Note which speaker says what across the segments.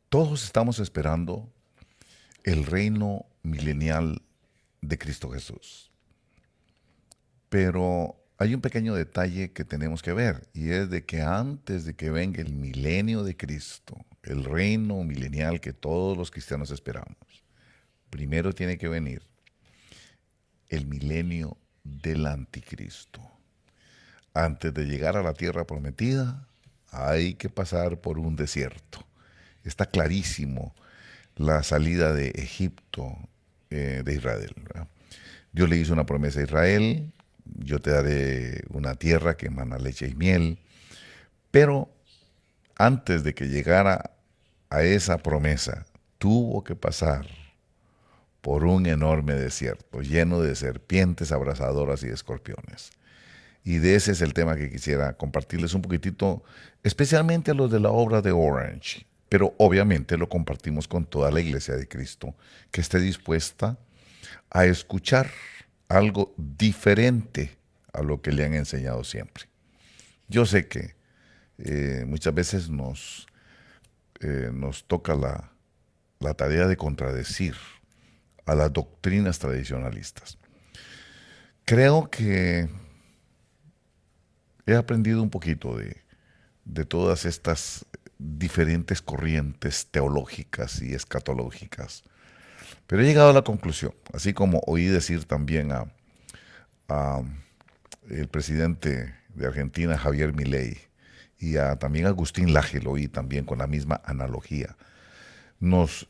Speaker 1: Todos estamos esperando el reino milenial de Cristo Jesús. Pero hay un pequeño detalle que tenemos que ver y es de que antes de que venga el milenio de Cristo, el reino milenial que todos los cristianos esperamos, primero tiene que venir el milenio del anticristo. Antes de llegar a la tierra prometida, hay que pasar por un desierto. Está clarísimo la salida de Egipto, de Israel, ¿verdad? Dios le hizo una promesa a Israel: yo te daré una tierra que emana leche y miel. Pero antes de que llegara a esa promesa, tuvo que pasar por un enorme desierto lleno de serpientes abrasadoras y de escorpiones. Y de ese es el tema que quisiera compartirles un poquitito, especialmente a los de la obra de Orange. Pero obviamente lo compartimos con toda la iglesia de Cristo que esté dispuesta a escuchar algo diferente a lo que le han enseñado siempre. Yo sé que muchas veces nos toca la tarea de contradecir a las doctrinas tradicionalistas. Creo que he aprendido un poquito de todas estas diferentes corrientes teológicas y escatológicas, pero he llegado a la conclusión, así como oí decir también a el presidente de Argentina, Javier Milei, y también a Agustín Laje, lo oí también con la misma analogía. Nos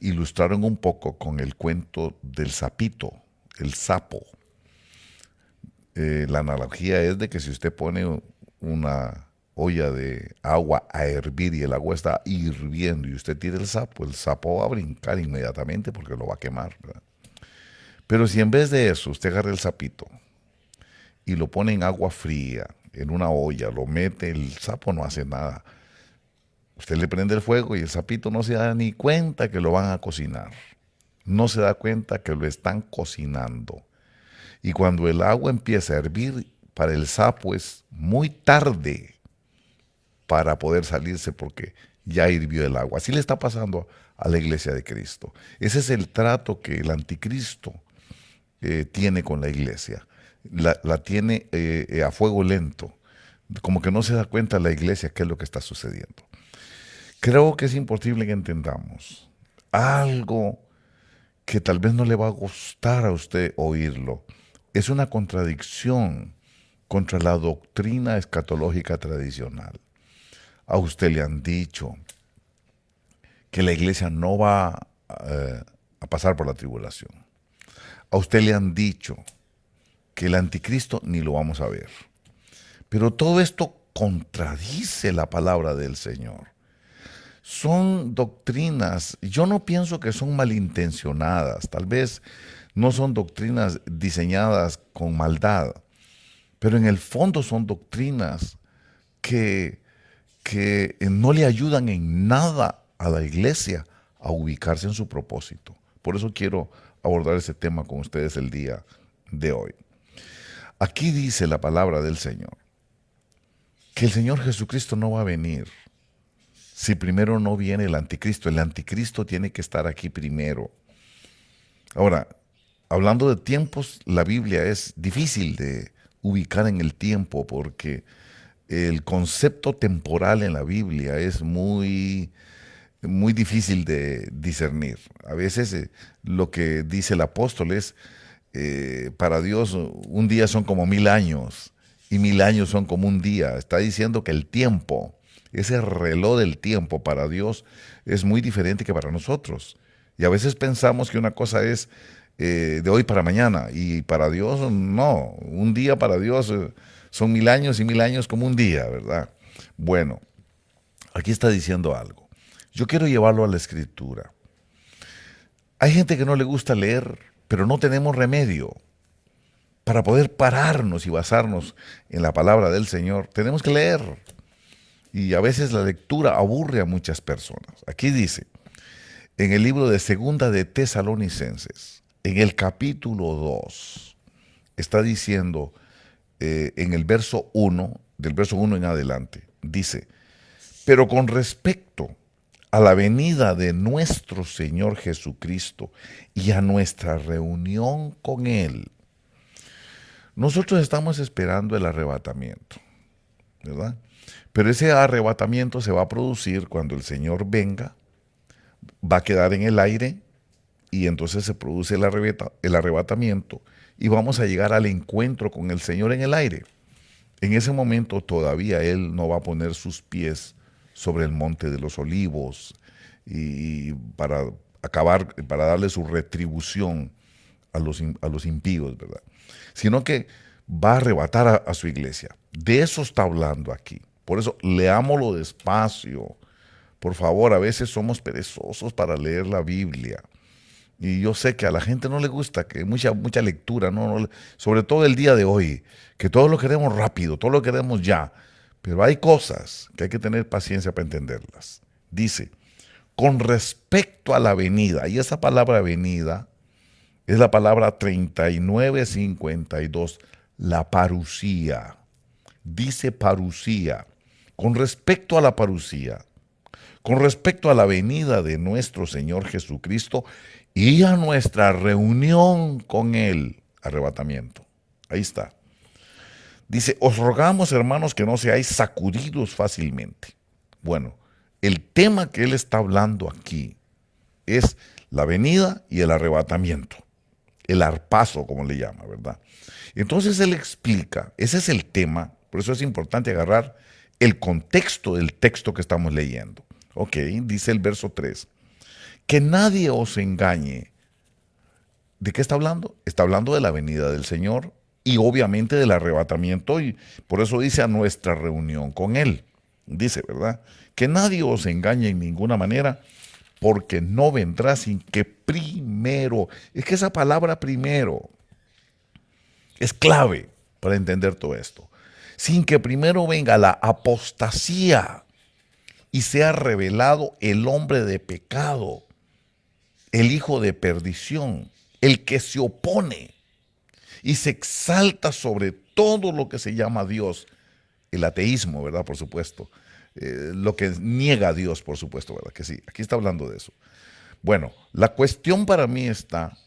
Speaker 1: ilustraron un poco con el cuento del sapito, el sapo. La analogía es de que si usted pone una olla de agua a hervir y el agua está hirviendo y usted tira el sapo va a brincar inmediatamente porque lo va a quemar, ¿verdad? Pero si en vez de eso usted agarra el sapito y lo pone en agua fría, en una olla, lo mete, el sapo no hace nada. Usted le prende el fuego y el sapito no se da ni cuenta que lo van a cocinar. No se da cuenta que lo están cocinando. Y cuando el agua empieza a hervir, para el sapo es muy tarde para poder salirse porque ya hirvió el agua. Así le está pasando a la iglesia de Cristo. Ese es el trato que el anticristo tiene con la iglesia. La tiene a fuego lento. Como que no se da cuenta la iglesia qué es lo que está sucediendo. Creo que es importante que entendamos algo que tal vez no le va a gustar a usted oírlo. Es una contradicción contra la doctrina escatológica tradicional. A usted le han dicho que la iglesia no va a pasar por la tribulación. A usted le han dicho que el anticristo ni lo vamos a ver. Pero todo esto contradice la palabra del Señor. Son doctrinas, yo no pienso que son malintencionadas, tal vez no son doctrinas diseñadas con maldad, pero en el fondo son doctrinas que, que no le ayudan en nada a la iglesia a ubicarse en su propósito. Por eso quiero abordar ese tema con ustedes el día de hoy. Aquí dice la palabra del Señor que el Señor Jesucristo no va a venir si primero no viene el anticristo. El anticristo tiene que estar aquí primero. Ahora, hablando de tiempos, la Biblia es difícil de ubicar en el tiempo porque el concepto temporal en la Biblia es muy difícil de discernir. A veces lo que dice el apóstol es, para Dios un día son como 1000 años y 1000 años son como un día. Está diciendo que el tiempo, ese reloj del tiempo para Dios es muy diferente que para nosotros. Y a veces pensamos que una cosa es de hoy para mañana y para Dios no. Un día para Dios son 1000 años y 1000 años como un día, ¿verdad? Bueno, aquí está diciendo algo. Yo quiero llevarlo a la escritura. Hay gente que no le gusta leer, pero no tenemos remedio. Para poder pararnos y basarnos en la palabra del Señor, tenemos que leer. Y a veces la lectura aburre a muchas personas. Aquí dice, en el libro de Segunda de Tesalonicenses, en el capítulo 2, está diciendo en el verso 1, del verso 1 en adelante, dice, pero con respecto a la venida de nuestro Señor Jesucristo y a nuestra reunión con Él. Nosotros estamos esperando el arrebatamiento, ¿verdad? Pero ese arrebatamiento se va a producir cuando el Señor venga, va a quedar en el aire y entonces se produce el arrebatamiento y vamos a llegar al encuentro con el Señor en el aire. En ese momento todavía Él no va a poner sus pies sobre el monte de los olivos y para darle su retribución a los impíos, ¿verdad? Sino que va a arrebatar a su iglesia. De eso está hablando aquí. Por eso, leámoslo despacio. Por favor, a veces somos perezosos para leer la Biblia. Y yo sé que a la gente no le gusta que mucha lectura, sobre todo el día de hoy, que todo lo queremos rápido, todo lo queremos ya. Pero hay cosas que hay que tener paciencia para entenderlas. Dice, con respecto a la venida, y esa palabra venida es la palabra 3952, la parusía. Dice parusía. Con respecto a la parusía, con respecto a la venida de nuestro Señor Jesucristo y a nuestra reunión con Él, arrebatamiento. Ahí está. Dice, os rogamos, hermanos, que no seáis sacudidos fácilmente. Bueno, el tema que él está hablando aquí es la venida y el arrebatamiento. El arpazo, como le llama, ¿verdad? Entonces él explica, ese es el tema, por eso es importante agarrar el contexto del texto que estamos leyendo. Ok, dice el verso 3, que nadie os engañe. ¿De qué está hablando? Está hablando de la venida del Señor y obviamente del arrebatamiento, y por eso dice a nuestra reunión con Él. Dice, ¿verdad? Que nadie os engañe en ninguna manera, porque no vendrá sin que primero, es que esa palabra primero es clave para entender todo esto, sin que primero venga la apostasía y sea revelado el hombre de pecado, el hijo de perdición, el que se opone y se exalta sobre todo lo que se llama Dios, el ateísmo, ¿verdad? Por supuesto, lo que niega a Dios, por supuesto, ¿verdad? Que sí, aquí está hablando de eso. Bueno, la cuestión para mí está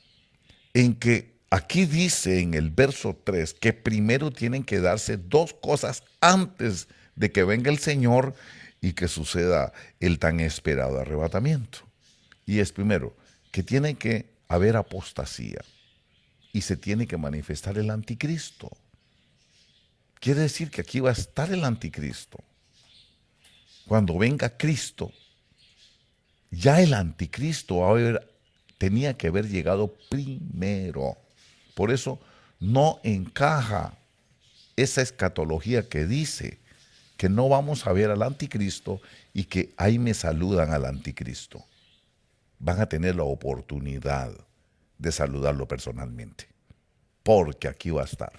Speaker 1: en que aquí dice en el verso 3 que primero tienen que darse dos cosas antes de que venga el Señor y que suceda el tan esperado arrebatamiento. Y es primero, que tiene que haber apostasía y se tiene que manifestar el anticristo. Quiere decir que aquí va a estar el anticristo. Cuando venga Cristo, ya el anticristo tenía que haber llegado primero. Por eso no encaja esa escatología que dice que no vamos a ver al anticristo y que ahí me saludan al anticristo. Van a tener la oportunidad de saludarlo personalmente, porque aquí va a estar.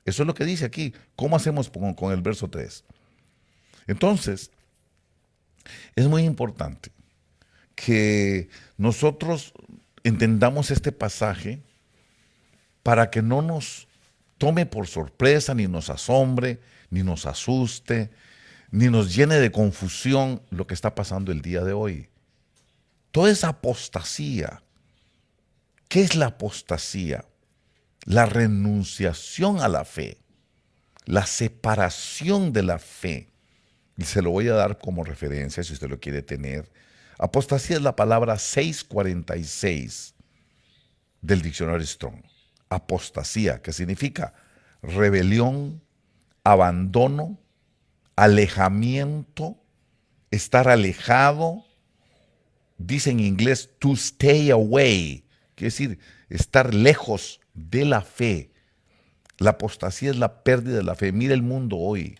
Speaker 1: Eso es lo que dice aquí. ¿Cómo hacemos con el verso 3? Entonces, es muy importante que nosotros entendamos este pasaje para que no nos tome por sorpresa, ni nos asombre, ni nos asuste, ni nos llene de confusión lo que está pasando el día de hoy. Toda esa apostasía. ¿Qué es la apostasía? La renunciación a la fe, la separación de la fe. Y se lo voy a dar como referencia si usted lo quiere tener. Apostasía es la palabra 646 del diccionario Strong. Apostasía, que significa rebelión, abandono, alejamiento, estar alejado. Dice en inglés to stay away, quiere decir estar lejos de la fe. La apostasía es la pérdida de la fe. Mira el mundo hoy.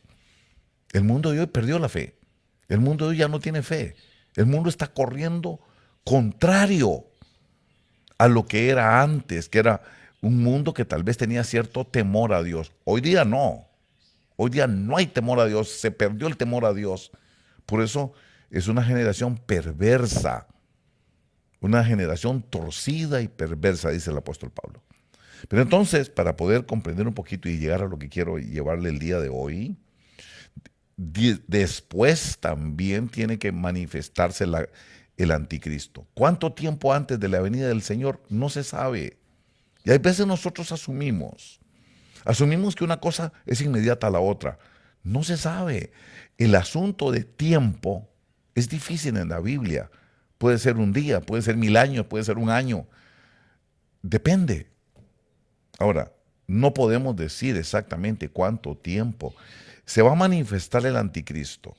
Speaker 1: El mundo de hoy perdió la fe. El mundo de hoy ya no tiene fe. El mundo está corriendo contrario a lo que era antes, que era un mundo que tal vez tenía cierto temor a Dios. Hoy día no. Hoy día no hay temor a Dios. Se perdió el temor a Dios. Por eso es una generación perversa. Una generación torcida y perversa, dice el apóstol Pablo. Pero entonces, para poder comprender un poquito y llegar a lo que quiero llevarle el día de hoy, Después también tiene que manifestarse el anticristo. ¿Cuánto tiempo antes de la venida del Señor? No se sabe. Y hay veces nosotros asumimos que una cosa es inmediata a la otra. No se sabe. El asunto de tiempo es difícil en la Biblia. Puede ser un día, puede ser 1000 años, puede ser un año. Depende. Ahora, no podemos decir exactamente cuánto tiempo se va a manifestar el anticristo.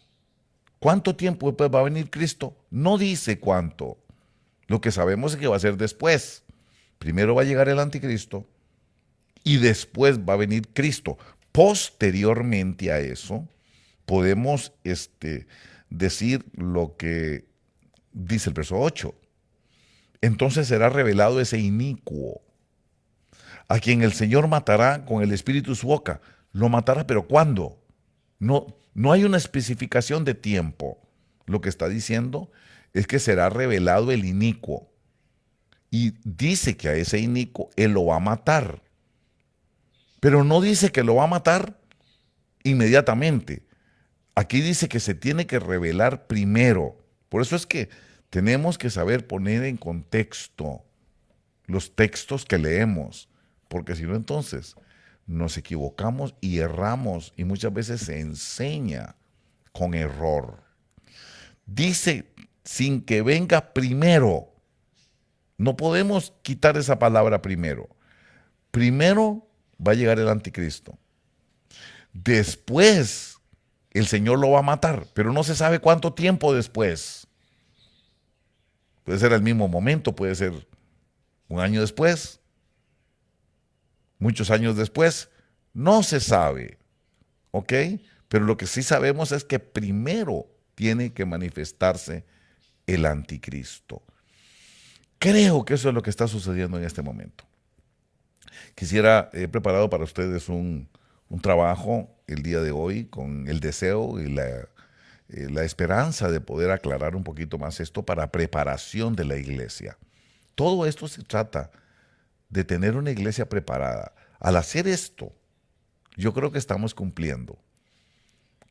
Speaker 1: ¿Cuánto tiempo después va a venir Cristo? No dice cuánto. Lo que sabemos es que va a ser después. Primero va a llegar el anticristo y después va a venir Cristo. Posteriormente a eso, podemos decir lo que dice el verso 8. Entonces será revelado ese inicuo, a quien el Señor matará con el espíritu de su boca. Lo matará, pero ¿cuándo? No hay una especificación de tiempo. Lo que está diciendo es que será revelado el inicuo. Y dice que a ese inicuo él lo va a matar. Pero no dice que lo va a matar inmediatamente. Aquí dice que se tiene que revelar primero. Por eso es que tenemos que saber poner en contexto los textos que leemos. Porque si no, entonces nos equivocamos y erramos y muchas veces se enseña con error. Dice, sin que venga primero. No podemos quitar esa palabra primero. Primero va a llegar el anticristo. Después el Señor lo va a matar, pero no se sabe cuánto tiempo después. Puede ser al mismo momento, puede ser un año después, muchos años después, no se sabe, ¿ok? Pero lo que sí sabemos es que primero tiene que manifestarse el anticristo. Creo que eso es lo que está sucediendo en este momento. He preparado para ustedes un trabajo el día de hoy con el deseo y la esperanza de poder aclarar un poquito más esto para preparación de la iglesia. Todo esto se trata de tener una iglesia preparada. Al hacer esto, yo creo que estamos cumpliendo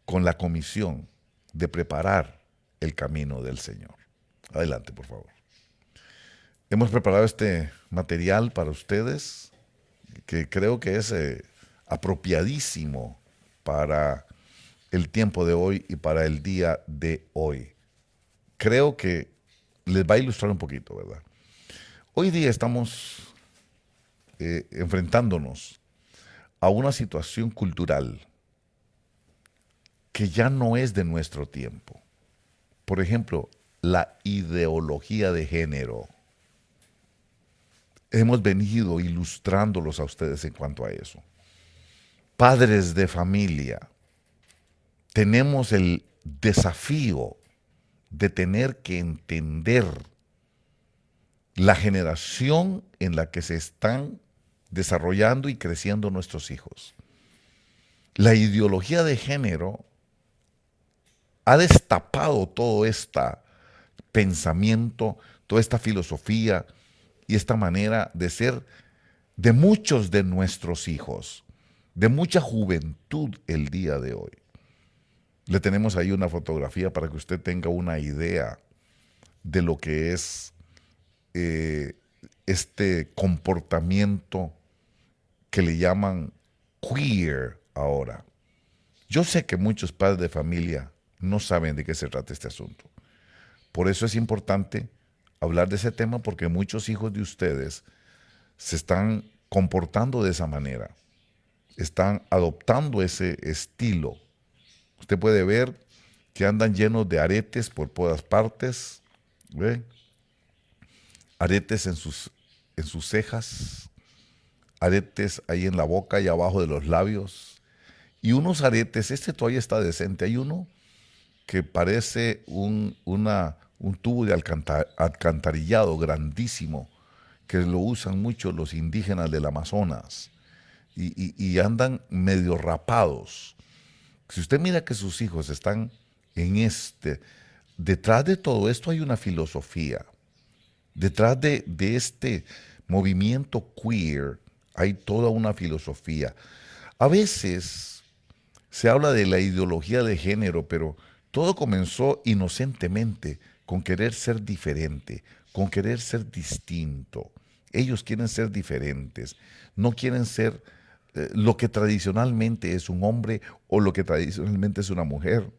Speaker 1: con la comisión de preparar el camino del Señor. Adelante, por favor. Hemos preparado este material para ustedes que creo que es apropiadísimo para el tiempo de hoy y para el día de hoy. Creo que les va a ilustrar un poquito, ¿verdad? Hoy día estamos enfrentándonos a una situación cultural que ya no es de nuestro tiempo. Por ejemplo, la ideología de género. Hemos venido ilustrándolos a ustedes en cuanto a eso. Padres de familia, tenemos el desafío de tener que entender la generación en la que se están desarrollando y creciendo nuestros hijos. La ideología de género ha destapado todo este pensamiento, toda esta filosofía y esta manera de ser de muchos de nuestros hijos, de mucha juventud el día de hoy. Le tenemos ahí una fotografía para que usted tenga una idea de lo que es este comportamiento que le llaman queer ahora. Yo sé que muchos padres de familia no saben de qué se trata este asunto. Por eso es importante hablar de ese tema, porque muchos hijos de ustedes se están comportando de esa manera, están adoptando ese estilo. Usted puede ver que andan llenos de aretes por todas partes, ¿ve? Aretes en sus cejas, aretes ahí en la boca y abajo de los labios, y unos aretes, este todavía está decente, hay uno que parece un tubo de alcantarillado grandísimo, que lo usan mucho los indígenas del Amazonas, y andan medio rapados. Si usted mira que sus hijos están detrás de todo esto hay una filosofía. Detrás de este movimiento queer hay toda una filosofía. A veces se habla de la ideología de género, pero todo comenzó inocentemente con querer ser diferente, con querer ser distinto. Ellos quieren ser diferentes, no quieren ser lo que tradicionalmente es un hombre o lo que tradicionalmente es una mujer.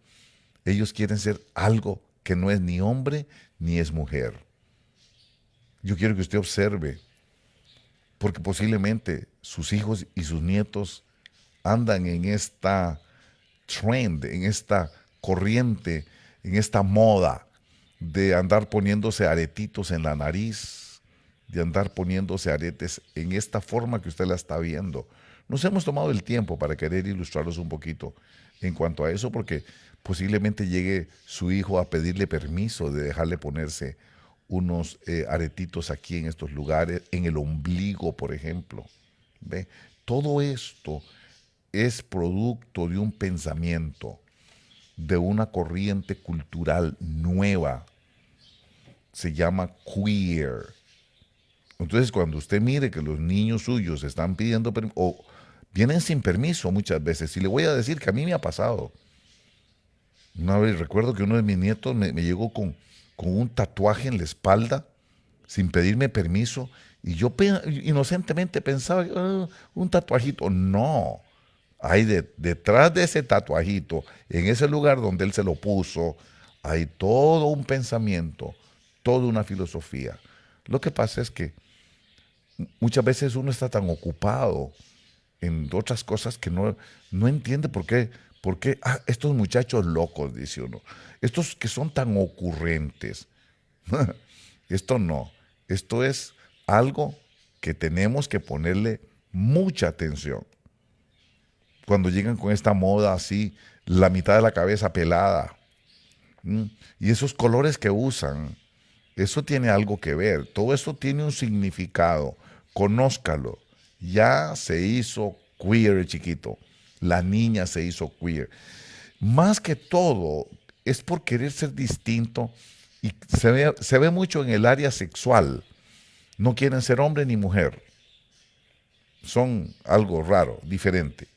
Speaker 1: Ellos quieren ser algo que no es ni hombre ni es mujer. Yo quiero que usted observe, porque posiblemente sus hijos y sus nietos andan en esta trend, en esta corriente, en esta moda de andar poniéndose aretitos en la nariz, de andar poniéndose aretes en esta forma que usted la está viendo. Nos hemos tomado el tiempo para querer ilustrarlos un poquito en cuanto a eso, porque posiblemente llegue su hijo a pedirle permiso de dejarle ponerse unos aretitos aquí en estos lugares, en el ombligo, por ejemplo. ¿Ve? Todo esto es producto de un pensamiento, de una corriente cultural nueva. Se llama queer. Entonces, cuando usted mire que los niños suyos están pidiendo permiso, o vienen sin permiso muchas veces, y le voy a decir que a mí me ha pasado. Una vez recuerdo que uno de mis nietos me llegó con un tatuaje en la espalda, sin pedirme permiso, y yo inocentemente pensaba, un tatuajito. No, hay detrás de ese tatuajito, en ese lugar donde él se lo puso, hay todo un pensamiento, toda una filosofía. Lo que pasa es que muchas veces uno está tan ocupado en otras cosas que no entiende por qué estos muchachos locos, dice uno, estos que son tan ocurrentes. Esto no, esto es algo que tenemos que ponerle mucha atención. Cuando llegan con esta moda así, la mitad de la cabeza pelada, y esos colores que usan, eso tiene algo que ver, todo esto tiene un significado, conózcalo. Ya se hizo queer el chiquito, la niña se hizo queer. Más que todo, es por querer ser distinto y se ve mucho en el área sexual. No quieren ser hombre ni mujer. Son algo raro, diferente.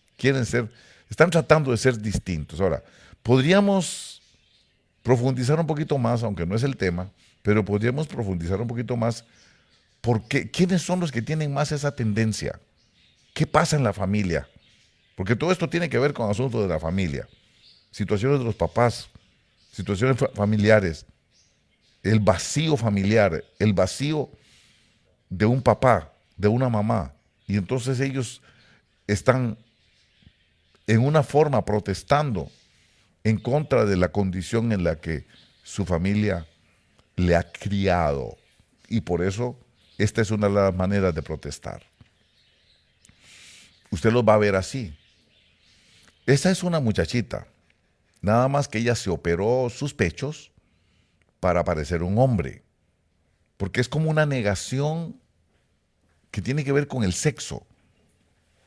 Speaker 1: Están tratando de ser distintos. Ahora, podríamos profundizar un poquito más, aunque no es el tema, pero podríamos profundizar un poquito más porque ¿quiénes son los que tienen más esa tendencia? ¿Qué pasa en la familia? Porque todo esto tiene que ver con asuntos de la familia, situaciones de los papás, situaciones familiares, el vacío familiar, el vacío de un papá, de una mamá. Y entonces ellos están en una forma protestando en contra de la condición en la que su familia le ha criado. Y por eso esta es una de las maneras de protestar. Usted los va a ver así. Esa es una muchachita, nada más que ella se operó sus pechos para parecer un hombre, porque es como una negación que tiene que ver con el sexo.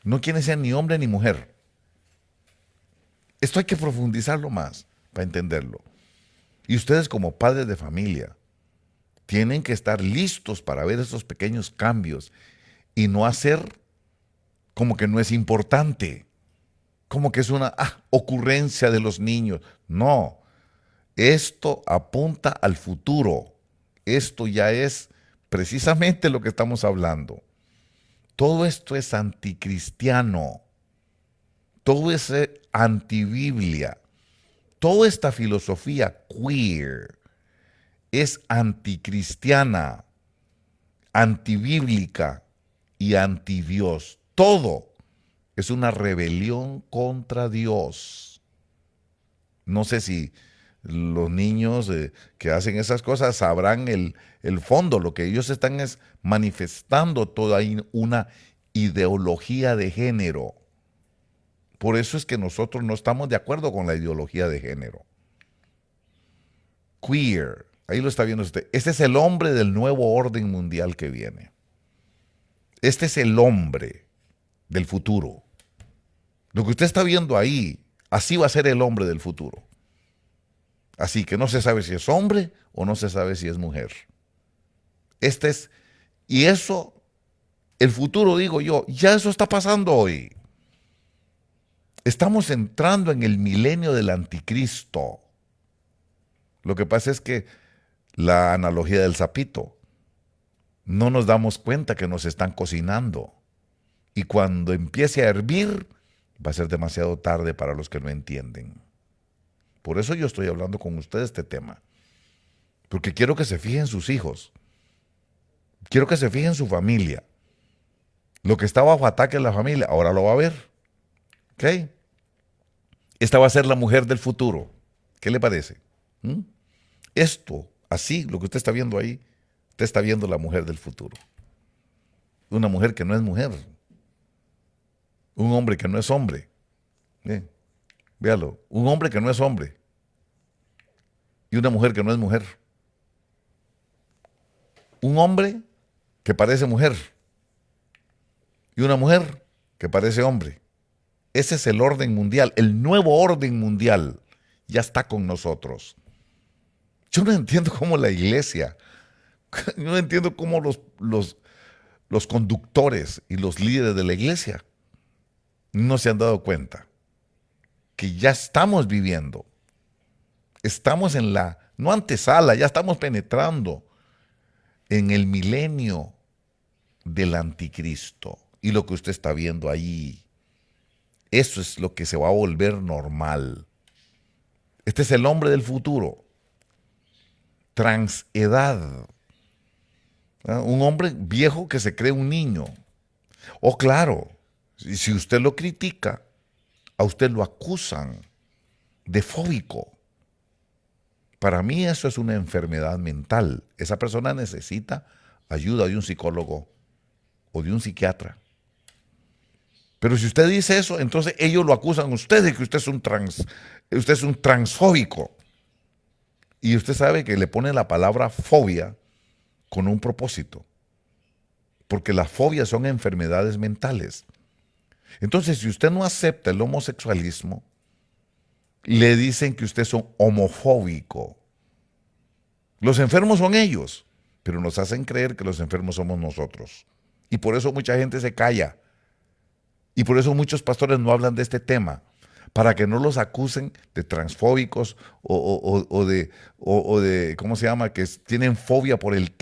Speaker 1: No quiere ser ni hombre ni mujer. Esto hay que profundizarlo más para entenderlo. Y ustedes como padres de familia tienen que estar listos para ver esos pequeños cambios y no hacer como que no es importante, como que es una ocurrencia de los niños. No, esto apunta al futuro. Esto ya es precisamente lo que estamos hablando. Todo esto es anticristiano. Todo es antibiblia. Toda esta filosofía queer es anticristiana, antibíblica y antidios. Todo es una rebelión contra Dios. No sé si los niños que hacen esas cosas sabrán el fondo. Lo que ellos están es manifestando toda una ideología de género. Por eso es que nosotros no estamos de acuerdo con la ideología de género. Queer, ahí lo está viendo usted. Este es el hombre del nuevo orden mundial que viene. Este es el hombre del futuro. Lo que usted está viendo ahí, así va a ser el hombre del futuro. Así que no se sabe si es hombre o no se sabe si es mujer. Y eso, el futuro digo yo, ya eso está pasando hoy. Estamos entrando en el milenio del anticristo. Lo que pasa es que la analogía del sapito, no nos damos cuenta que nos están cocinando. Y cuando empiece a hervir, va a ser demasiado tarde para los que no entienden. Por eso yo estoy hablando con ustedes este tema. Porque quiero que se fijen sus hijos. Quiero que se fijen su familia. Lo que estaba bajo ataque en la familia, ahora lo va a ver. ¿Ok? Esta va a ser la mujer del futuro. ¿Qué le parece? ¿Mm? Esto, así, lo que usted está viendo ahí, usted está viendo la mujer del futuro. Una mujer que no es mujer. Un hombre que no es hombre. Véalo. Un hombre que no es hombre. Y una mujer que no es mujer. Un hombre que parece mujer. Y una mujer que parece hombre. Ese es el orden mundial. El nuevo orden mundial ya está con nosotros. Yo no entiendo cómo la iglesia, yo no entiendo cómo los conductores y los líderes de la iglesia no se han dado cuenta que ya estamos viviendo. Estamos en la, no antesala, ya estamos penetrando en el milenio del anticristo. Y lo que usted está viendo ahí, eso es lo que se va a volver normal. Este es el hombre del futuro. Transedad. Un hombre viejo que se cree un niño. Oh, claro, si usted lo critica, a usted lo acusan de fóbico. Para mí eso es una enfermedad mental. Esa persona necesita ayuda de un psicólogo o de un psiquiatra. Pero si usted dice eso, entonces ellos lo acusan a usted de que usted es un transfóbico. Y usted sabe que le pone la palabra fobia con un propósito. Porque las fobias son enfermedades mentales. Entonces, si usted no acepta el homosexualismo, le dicen que usted es un homofóbico. Los enfermos son ellos, pero nos hacen creer que los enfermos somos nosotros. Y por eso mucha gente se calla. Y por eso muchos pastores no hablan de este tema, para que no los acusen de transfóbicos o de, ¿cómo se llama? Que tienen fobia por el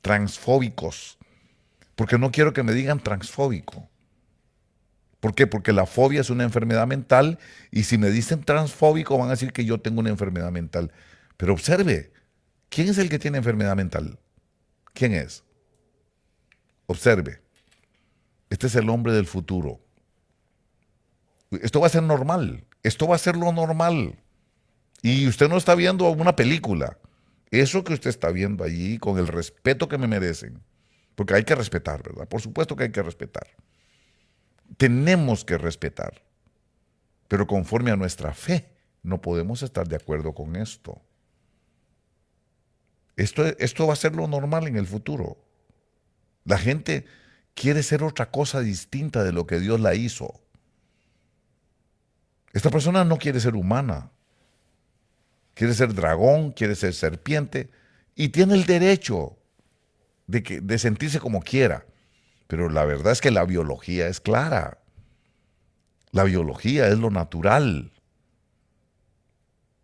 Speaker 1: transfóbicos. Porque no quiero que me digan transfóbico. ¿Por qué? Porque la fobia es una enfermedad mental y si me dicen transfóbico van a decir que yo tengo una enfermedad mental. Pero observe, ¿quién es el que tiene enfermedad mental? ¿Quién es? Observe, este es el hombre del futuro. Esto va a ser normal, esto va a ser lo normal. Y usted no está viendo una película. Eso que usted está viendo allí, con el respeto que me merecen, porque hay que respetar, ¿verdad? Por supuesto que hay que respetar. Tenemos que respetar, pero conforme a nuestra fe, no podemos estar de acuerdo con esto. Esto va a ser lo normal en el futuro. La gente quiere ser otra cosa distinta de lo que Dios la hizo. Esta persona no quiere ser humana. Quiere ser dragón, quiere ser serpiente y tiene el derecho de sentirse como quiera. Pero la verdad es que la biología es clara. La biología es lo natural.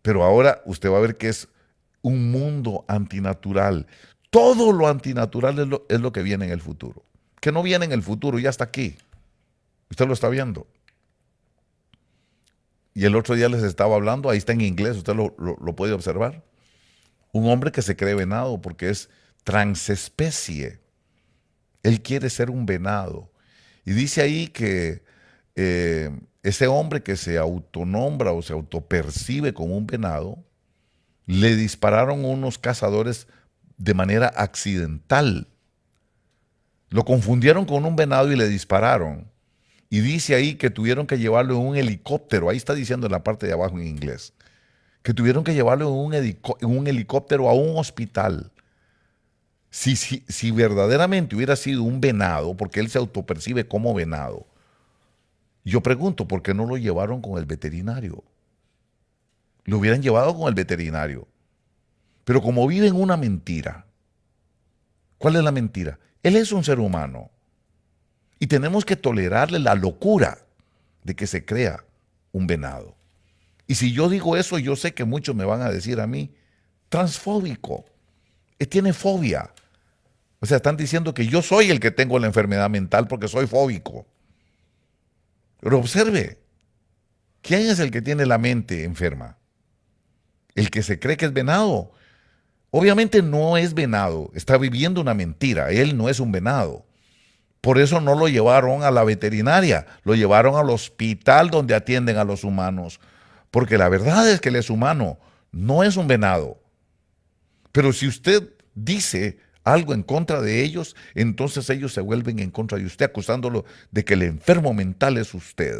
Speaker 1: Pero ahora usted va a ver que es un mundo antinatural. Todo lo antinatural es lo que viene en el futuro. Que no viene en el futuro, ya está aquí. Usted lo está viendo. Y el otro día les estaba hablando, ahí está en inglés, usted lo puede observar. Un hombre que se cree venado porque es transespecie. Él quiere ser un venado. Y dice ahí que ese hombre que se autonombra o se autopercibe como un venado, le dispararon unos cazadores de manera accidental. Lo confundieron con un venado y le dispararon. Y dice ahí que tuvieron que llevarlo en un helicóptero. Ahí está diciendo en la parte de abajo en inglés. Que tuvieron que llevarlo en un helicóptero a un hospital. Si verdaderamente hubiera sido un venado, porque él se autopercibe como venado, yo pregunto, ¿por qué no lo llevaron con el veterinario? Lo hubieran llevado con el veterinario. Pero como vive en una mentira, ¿cuál es la mentira? Él es un ser humano. Y tenemos que tolerarle la locura de que se crea un venado. Y si yo digo eso, yo sé que muchos me van a decir a mí, transfóbico, tiene fobia. O sea, están diciendo que yo soy el que tengo la enfermedad mental porque soy fóbico. Pero observe, ¿quién es el que tiene la mente enferma? El que se cree que es venado. Obviamente no es venado, está viviendo una mentira, él no es un venado. Por eso no lo llevaron a la veterinaria, lo llevaron al hospital donde atienden a los humanos. Porque la verdad es que él es humano, no es un venado. Pero si usted dice algo en contra de ellos, entonces ellos se vuelven en contra de usted, acusándolo de que el enfermo mental es usted.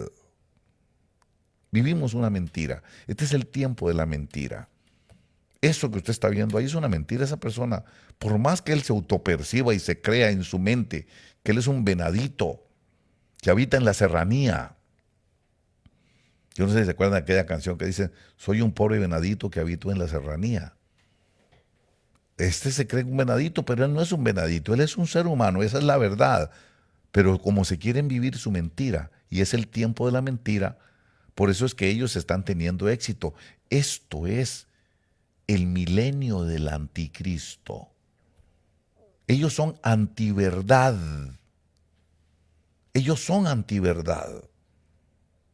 Speaker 1: Vivimos una mentira. Este es el tiempo de la mentira. Eso que usted está viendo ahí es una mentira. Esa persona, por más que él se autoperciba y se crea en su mente que él es un venadito que habita en la serranía. Yo no sé si se acuerdan de aquella canción que dice, soy un pobre venadito que habito en la serranía. Este se cree un venadito, pero él no es un venadito, él es un ser humano, esa es la verdad. Pero como se quieren vivir su mentira, y es el tiempo de la mentira, por eso es que ellos están teniendo éxito. Esto es el milenio del anticristo. Ellos son antiverdad. Ellos son antiverdad.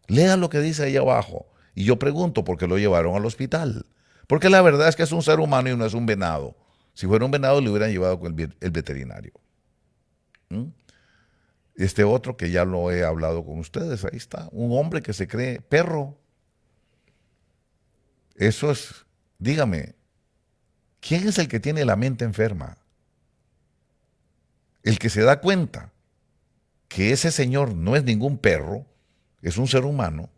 Speaker 1: Lea lo que dice ahí abajo. Y yo pregunto por qué lo llevaron al hospital. Porque la verdad es que es un ser humano y no es un venado. Si fuera un venado, le hubieran llevado con el veterinario. ¿Mm? Este otro que ya lo he hablado con ustedes, ahí está. Un hombre que se cree perro. Eso es, dígame, ¿quién es el que tiene la mente enferma? El que se da cuenta que ese señor no es ningún perro, es un ser humano,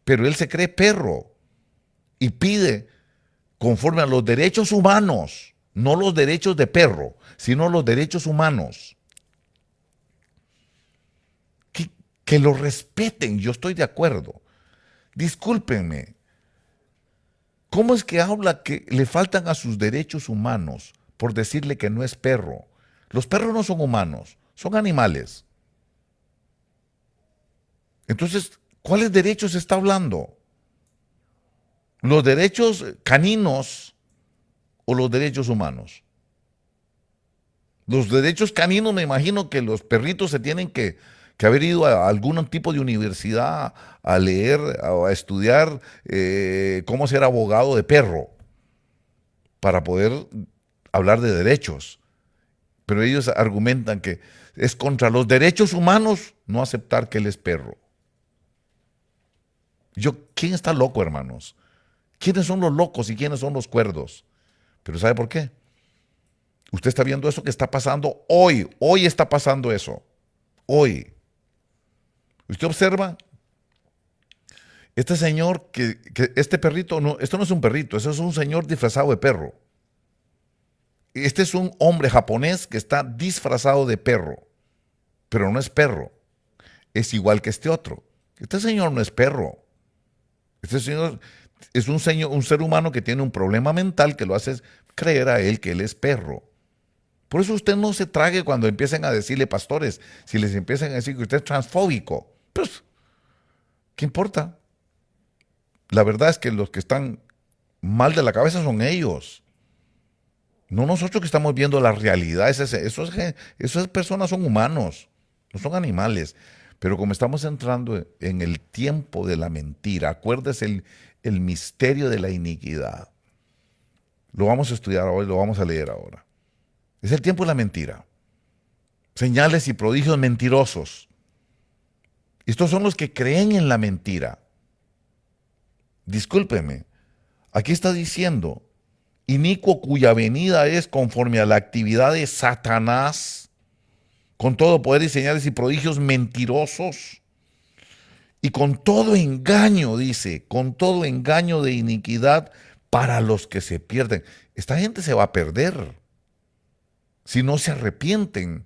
Speaker 1: pero él se cree perro y pide conforme a los derechos humanos, no los derechos de perro, sino los derechos humanos. Que lo respeten, yo estoy de acuerdo. Discúlpenme, ¿cómo es que habla que le faltan a sus derechos humanos por decirle que no es perro? Los perros no son humanos, son animales. Entonces, ¿cuáles derechos está hablando? ¿Los derechos caninos o los derechos humanos? Los derechos caninos, me imagino que los perritos se tienen que haber ido a algún tipo de universidad a leer, a estudiar cómo ser abogado de perro para poder hablar de derechos. Pero ellos argumentan que es contra los derechos humanos no aceptar que él es perro. ¿Quién está loco, hermanos? ¿Quiénes son los locos y quiénes son los cuerdos? Pero ¿sabe por qué? Usted está viendo eso que está pasando hoy. Hoy está pasando eso. Hoy. Usted observa, este señor, este perrito, no, esto no es un perrito, eso es un señor disfrazado de perro. Este es un hombre japonés que está disfrazado de perro, pero no es perro. Es igual que este otro. Este señor no es perro. Este señor es un ser humano que tiene un problema mental que lo hace creer a él que él es perro. Por eso usted no se trague cuando empiecen a decirle pastores, si les empiezan a decir que usted es transfóbico. Pues, ¿qué importa? La verdad es que los que están mal de la cabeza son ellos. No nosotros que estamos viendo la realidad. Esas personas son humanos, no son animales. Pero como estamos entrando en el tiempo de la mentira, acuérdese el misterio de la iniquidad. Lo vamos a estudiar hoy, lo vamos a leer ahora. Es el tiempo de la mentira. Señales y prodigios mentirosos. Estos son los que creen en la mentira. Discúlpeme, aquí está diciendo, inicuo cuya venida es conforme a la actividad de Satanás, con todo poder y señales y prodigios mentirosos, y con todo engaño, dice, con todo engaño de iniquidad para los que se pierden. Esta gente se va a perder si no se arrepienten.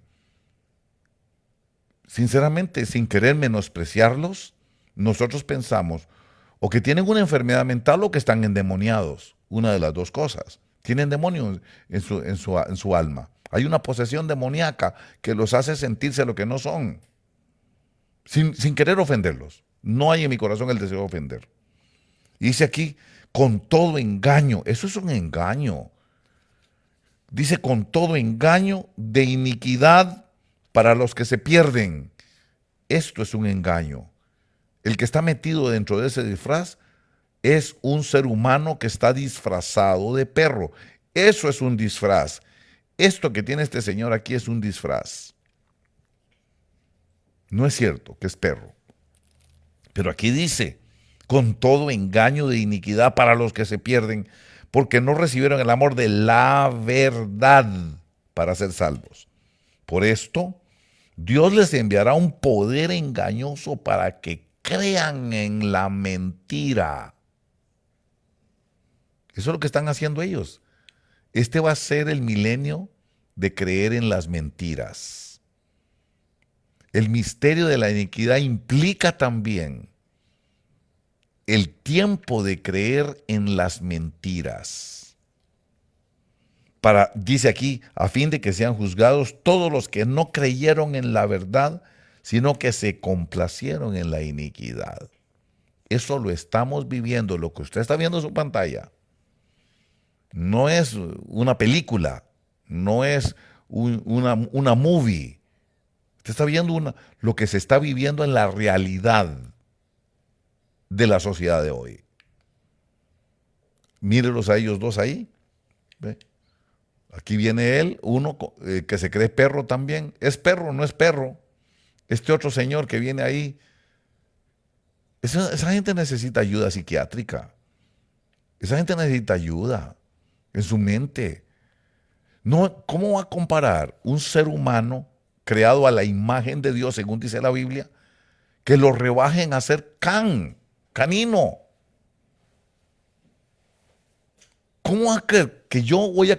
Speaker 1: Sinceramente, sin querer menospreciarlos, nosotros pensamos o que tienen una enfermedad mental o que están endemoniados. Una de las dos cosas. Tienen demonios en su alma. Hay una posesión demoníaca que los hace sentirse lo que no son. sin querer ofenderlos. No hay en mi corazón el deseo de ofender. Y dice aquí, con todo engaño. Eso es un engaño. Dice, con todo engaño de iniquidad para los que se pierden. Esto es un engaño. El que está metido dentro de ese disfraz es un ser humano que está disfrazado de perro. Eso es un disfraz. Esto que tiene este señor aquí es un disfraz. No es cierto que es perro. Pero aquí dice, con todo engaño de iniquidad para los que se pierden, porque no recibieron el amor de la verdad para ser salvos. Por esto, Dios les enviará un poder engañoso para que crean en la mentira. Eso es lo que están haciendo ellos. Este va a ser el milenio de creer en las mentiras. El misterio de la iniquidad implica también el tiempo de creer en las mentiras. Dice aquí, a fin de que sean juzgados todos los que no creyeron en la verdad, sino que se complacieron en la iniquidad. Eso lo estamos viviendo, lo que usted está viendo en su pantalla. No es una película, no es una movie. Usted está viendo lo que se está viviendo en la realidad de la sociedad de hoy. Mírelos a ellos dos ahí. ¿Ve? Aquí viene él, uno que se cree perro también. ¿Es perro? No es perro. Este otro señor que viene ahí. Esa gente necesita ayuda psiquiátrica. Esa gente necesita ayuda en su mente. No, ¿cómo va a comparar un ser humano creado a la imagen de Dios, según dice la Biblia, que lo rebajen a ser canino? ¿Cómo va a creer que yo voy a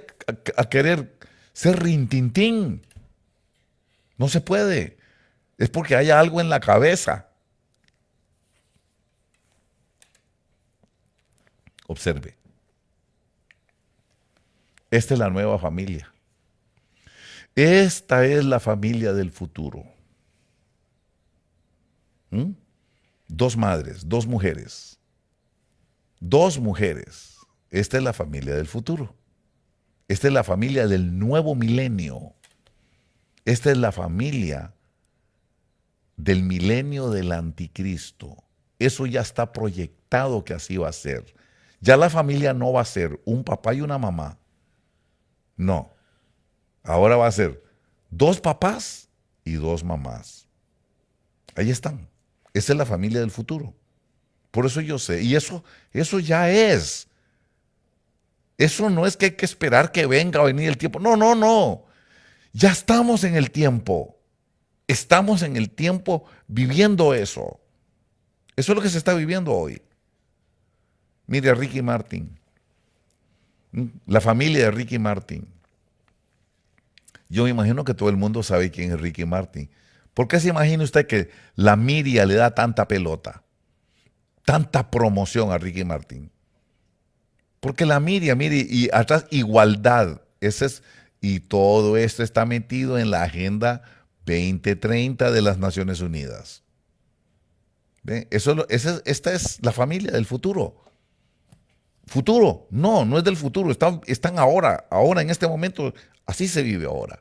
Speaker 1: querer ser rintintín? No se puede. Es porque hay algo en la cabeza. Observe. Esta es la nueva familia. Esta es la familia del futuro. Dos madres, dos mujeres. Dos mujeres. Esta es la familia del futuro. Esta es la familia del nuevo milenio. Esta es la familia del milenio del anticristo. Eso ya está proyectado que así va a ser. Ya la familia no va a ser un papá y una mamá. No. Ahora va a ser dos papás y dos mamás. Ahí están. Esa es la familia del futuro. Por eso yo sé. Y eso ya es. Eso no es que hay que esperar que venga a venir el tiempo. No, no, no. Ya estamos en el tiempo. Estamos en el tiempo viviendo eso. Eso es lo que se está viviendo hoy. Mire a Ricky Martin. La familia de Ricky Martin. Yo me imagino que todo el mundo sabe quién es Ricky Martin. ¿Por qué se imagina usted que la media le da tanta pelota, tanta promoción a Ricky Martin? Porque la media, mire, y atrás igualdad, y todo esto está metido en la Agenda 2030 de las Naciones Unidas. ¿Ve? Esta es la familia del futuro. ¿Futuro? No, no es del futuro, están ahora en este momento, así se vive ahora.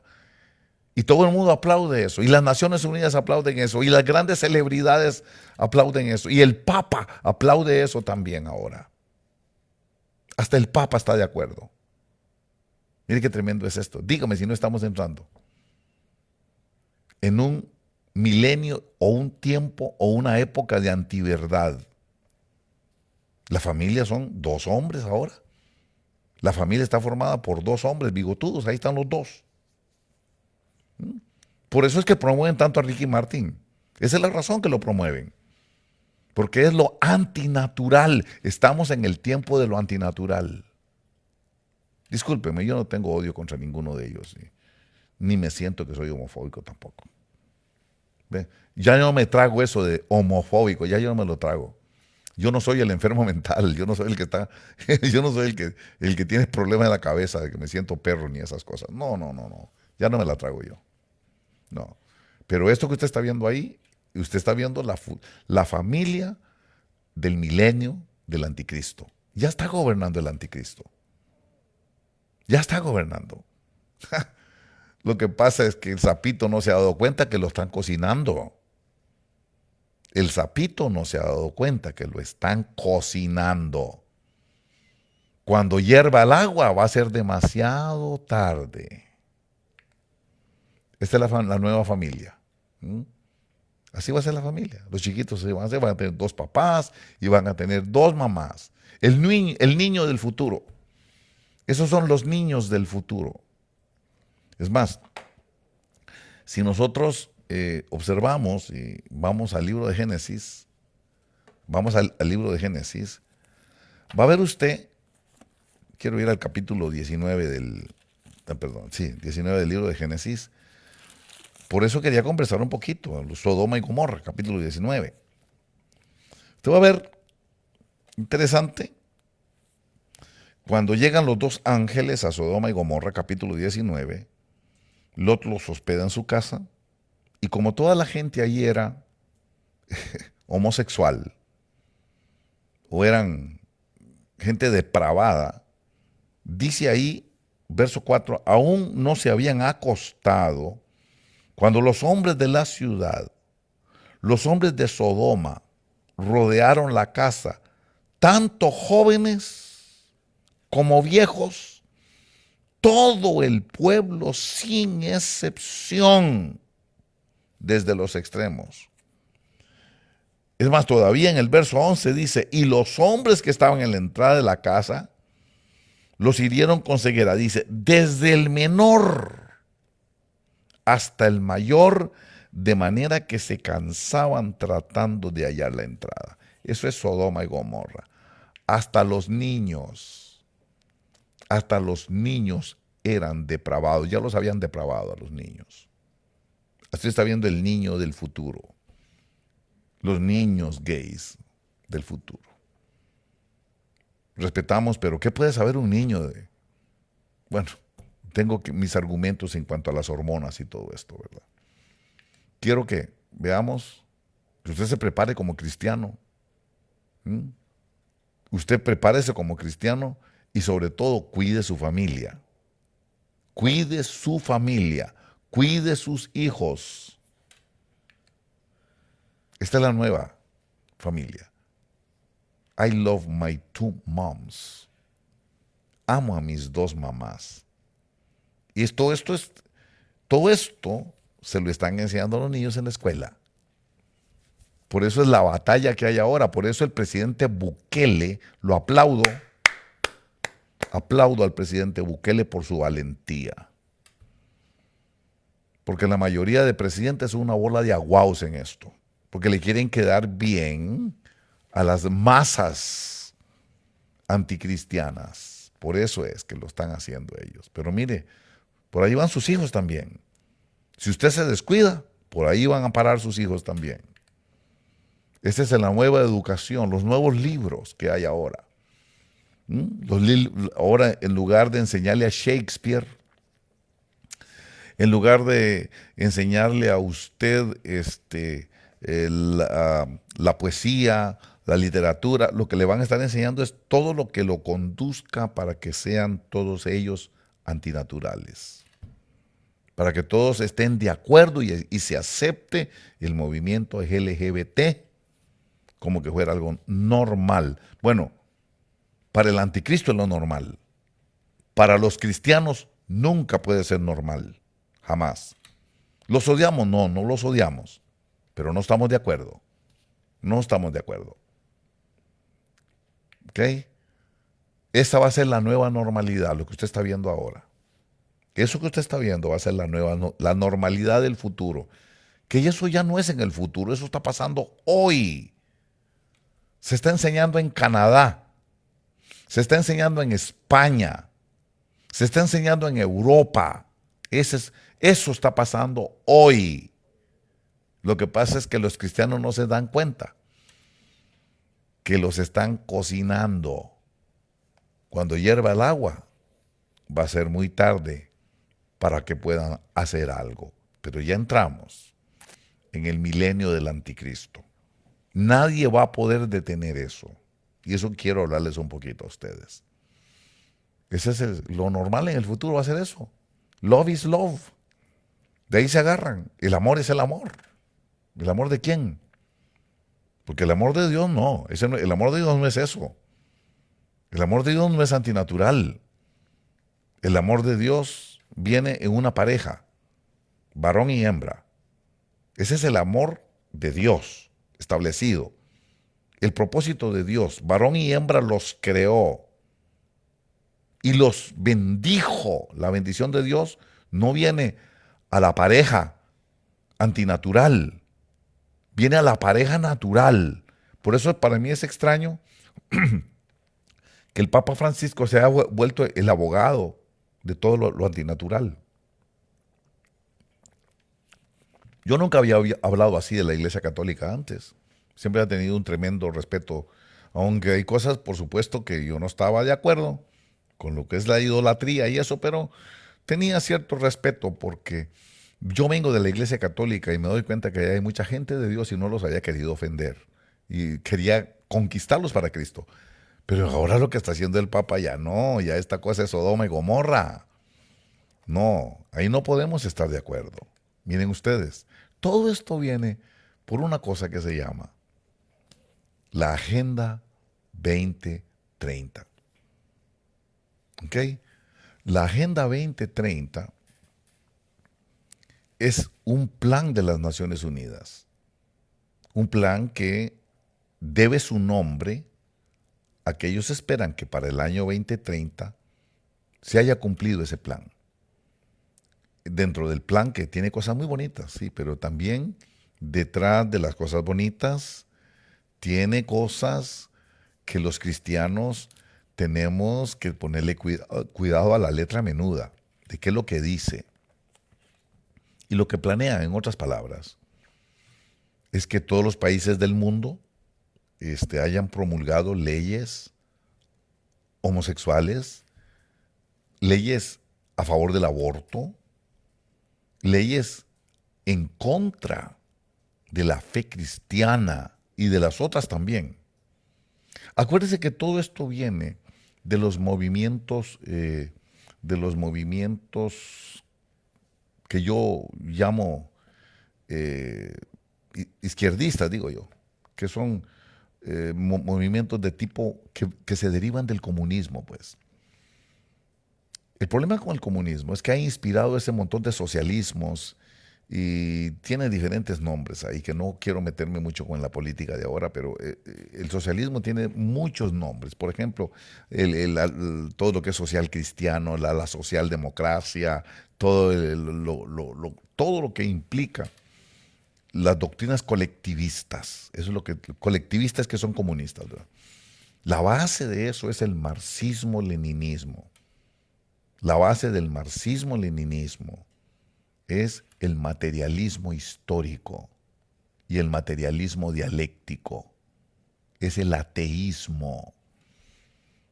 Speaker 1: Y todo el mundo aplaude eso, y las Naciones Unidas aplauden eso, y las grandes celebridades aplauden eso, y el Papa aplaude eso también ahora. Hasta el Papa está de acuerdo. Mire qué tremendo es esto. Dígame si no estamos entrando en un milenio o un tiempo o una época de antiverdad. La familia son dos hombres ahora. La familia está formada por dos hombres bigotudos, ahí están los dos. Por eso es que promueven tanto a Ricky Martin. Esa es la razón que lo promueven. Porque es lo antinatural. Estamos en el tiempo de lo antinatural. Discúlpeme, yo no tengo odio contra ninguno de ellos. ¿Sí? Ni me siento que soy homofóbico tampoco. ¿Ve? Ya no me trago eso de homofóbico, ya yo no me lo trago. Yo no soy el enfermo mental, yo no soy el que está, yo no soy el que tiene problemas en la cabeza de que me siento perro ni esas cosas. No, no, no, no. Ya no me la trago yo. No. Pero esto que usted está viendo ahí usted está viendo la familia del milenio del anticristo. Ya está gobernando el anticristo. Ya está gobernando. Lo que pasa es que el sapito no se ha dado cuenta que lo están cocinando. El sapito no se ha dado cuenta que lo están cocinando. Cuando hierva el agua va a ser demasiado tarde. Esta es la nueva familia. ¿Mm? Así va a ser la familia. Los chiquitos van a tener 2 papás y van a tener 2 mamás. El niño del futuro. Esos son los niños del futuro. Es más, si nosotros observamos y vamos al libro de Génesis, al libro de Génesis, va a ver usted, quiero ir al capítulo 19 19 del libro de Génesis. Por eso quería conversar un poquito, Sodoma y Gomorra, capítulo 19. Usted va a ver, interesante, cuando llegan los 2 ángeles a Sodoma y Gomorra, capítulo 19, Lot los hospeda en su casa, y como toda la gente allí era homosexual, o eran gente depravada, dice ahí, verso 4, aún no se habían acostado, cuando los hombres de la ciudad, los hombres de Sodoma, rodearon la casa, tanto jóvenes como viejos, todo el pueblo sin excepción, desde los extremos. Es más, todavía en el verso 11 dice, y los hombres que estaban en la entrada de la casa, los hirieron con ceguera. Dice, desde el menor hasta el mayor, de manera que se cansaban tratando de hallar la entrada. Eso es Sodoma y Gomorra. Hasta los niños eran depravados, ya los habían depravado a los niños. Usted está viendo el niño del futuro, los niños gays del futuro. Respetamos, pero ¿qué puede saber un niño de? Bueno, tengo mis argumentos en cuanto a las hormonas y todo esto, ¿verdad? Quiero que veamos, que usted se prepare como cristiano. Usted prepárese como cristiano y sobre todo cuide su familia. Cuide su familia. Cuide sus hijos. Esta es la nueva familia. I love my 2 moms. Amo a mis 2 mamás. Y todo esto se lo están enseñando a los niños en la escuela. Por eso es la batalla que hay ahora. Por eso el presidente Bukele, lo aplaudo. Aplaudo al presidente Bukele por su valentía. Porque la mayoría de presidentes son una bola de aguaos en esto. Porque le quieren quedar bien a las masas anticristianas. Por eso es que lo están haciendo ellos. Pero mire, por ahí van sus hijos también. Si usted se descuida, por ahí van a parar sus hijos también. Esta es la nueva educación, los nuevos libros que hay ahora. Ahora, en lugar de enseñarle a Shakespeare, en lugar de enseñarle a usted la poesía, la literatura, lo que le van a estar enseñando es todo lo que lo conduzca para que sean todos ellos antinaturales. Para que todos estén de acuerdo y se acepte el movimiento LGBT como que fuera algo normal. Bueno, para el anticristo es lo normal. Para los cristianos nunca puede ser normal. Jamás. ¿Los odiamos? No, no los odiamos. Pero no estamos de acuerdo. No estamos de acuerdo. ¿Ok? Esa va a ser la nueva normalidad, lo que usted está viendo ahora. Eso que usted está viendo va a ser la normalidad del futuro. Que eso ya no es en el futuro, eso está pasando hoy. Se está enseñando en Canadá. Se está enseñando en España. Se está enseñando en Europa. Eso está pasando hoy. Lo que pasa es que los cristianos no se dan cuenta que los están cocinando. Cuando hierva el agua, va a ser muy tarde para que puedan hacer algo. Pero ya entramos en el milenio del anticristo. Nadie va a poder detener eso. Y eso quiero hablarles un poquito a ustedes. Lo normal en el futuro va a ser eso. Love is love. De ahí se agarran. El amor es el amor. ¿El amor de quién? Porque el amor de Dios no. El amor de Dios no es eso. El amor de Dios no es antinatural. El amor de Dios viene en una pareja, varón y hembra. Ese es el amor de Dios establecido. El propósito de Dios, varón y hembra los creó y los bendijo. La bendición de Dios no viene a la pareja antinatural, viene a la pareja natural. Por eso para mí es extraño que el Papa Francisco se haya vuelto el abogado de todo lo antinatural. Yo nunca había hablado así de la Iglesia Católica antes. Siempre he tenido un tremendo respeto, aunque hay cosas, por supuesto, que yo no estaba de acuerdo con lo que es la idolatría y eso, pero tenía cierto respeto porque yo vengo de la Iglesia Católica y me doy cuenta que hay mucha gente de Dios y no los había querido ofender y quería conquistarlos para Cristo. Pero ahora lo que está haciendo el Papa ya no, ya esta cosa es Sodoma y Gomorra. No, ahí no podemos estar de acuerdo. Miren ustedes, todo esto viene por una cosa que se llama la Agenda 2030. ¿Ok? La Agenda 2030 es un plan de las Naciones Unidas. Un plan que debe su nombre a que ellos esperan que para el año 2030 se haya cumplido ese plan. Dentro del plan, que tiene cosas muy bonitas, sí, pero también detrás de las cosas bonitas tiene cosas que los cristianos tenemos que ponerle cuidado a la letra menuda, de qué es lo que dice. Y lo que planea, en otras palabras, es que todos los países del mundo hayan promulgado leyes homosexuales, leyes a favor del aborto, leyes en contra de la fe cristiana y de las otras también. Acuérdese que todo esto viene de los movimientos que yo llamo izquierdistas, digo yo, que son movimientos de tipo que se derivan del comunismo, pues. El problema con el comunismo es que ha inspirado ese montón de socialismos y tiene diferentes nombres ahí, que no quiero meterme mucho con la política de ahora, pero el socialismo tiene muchos nombres. Por ejemplo, todo lo que es social cristiano, la socialdemocracia, todo lo que implica las doctrinas colectivistas. Eso es lo que colectivistas que son comunistas, ¿verdad? La base de eso es el marxismo-leninismo. La base del marxismo-leninismo es el materialismo histórico y el materialismo dialéctico. Es el ateísmo.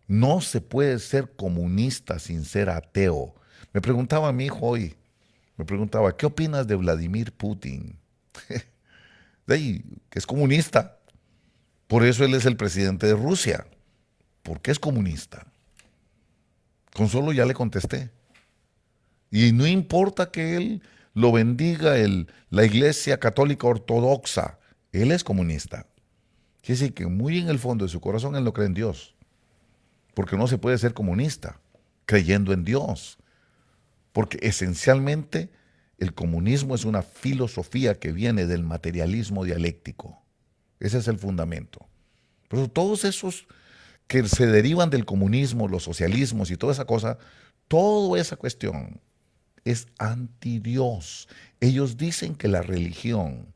Speaker 1: No se puede ser comunista sin ser ateo. Me preguntaba mi hijo hoy, ¿qué opinas de Vladimir Putin? De ahí, que es comunista. Por eso él es el presidente de Rusia. ¿Por qué es comunista? Con solo ya le contesté. Y no importa que él lo bendiga la Iglesia Católica Ortodoxa, él es comunista. Quiere decir que muy en el fondo de su corazón él no cree en Dios. Porque no se puede ser comunista creyendo en Dios. Porque esencialmente el comunismo es una filosofía que viene del materialismo dialéctico. Ese es el fundamento. Por eso todos esos que se derivan del comunismo, los socialismos y toda esa cosa, toda esa cuestión es anti-Dios. Ellos dicen que la religión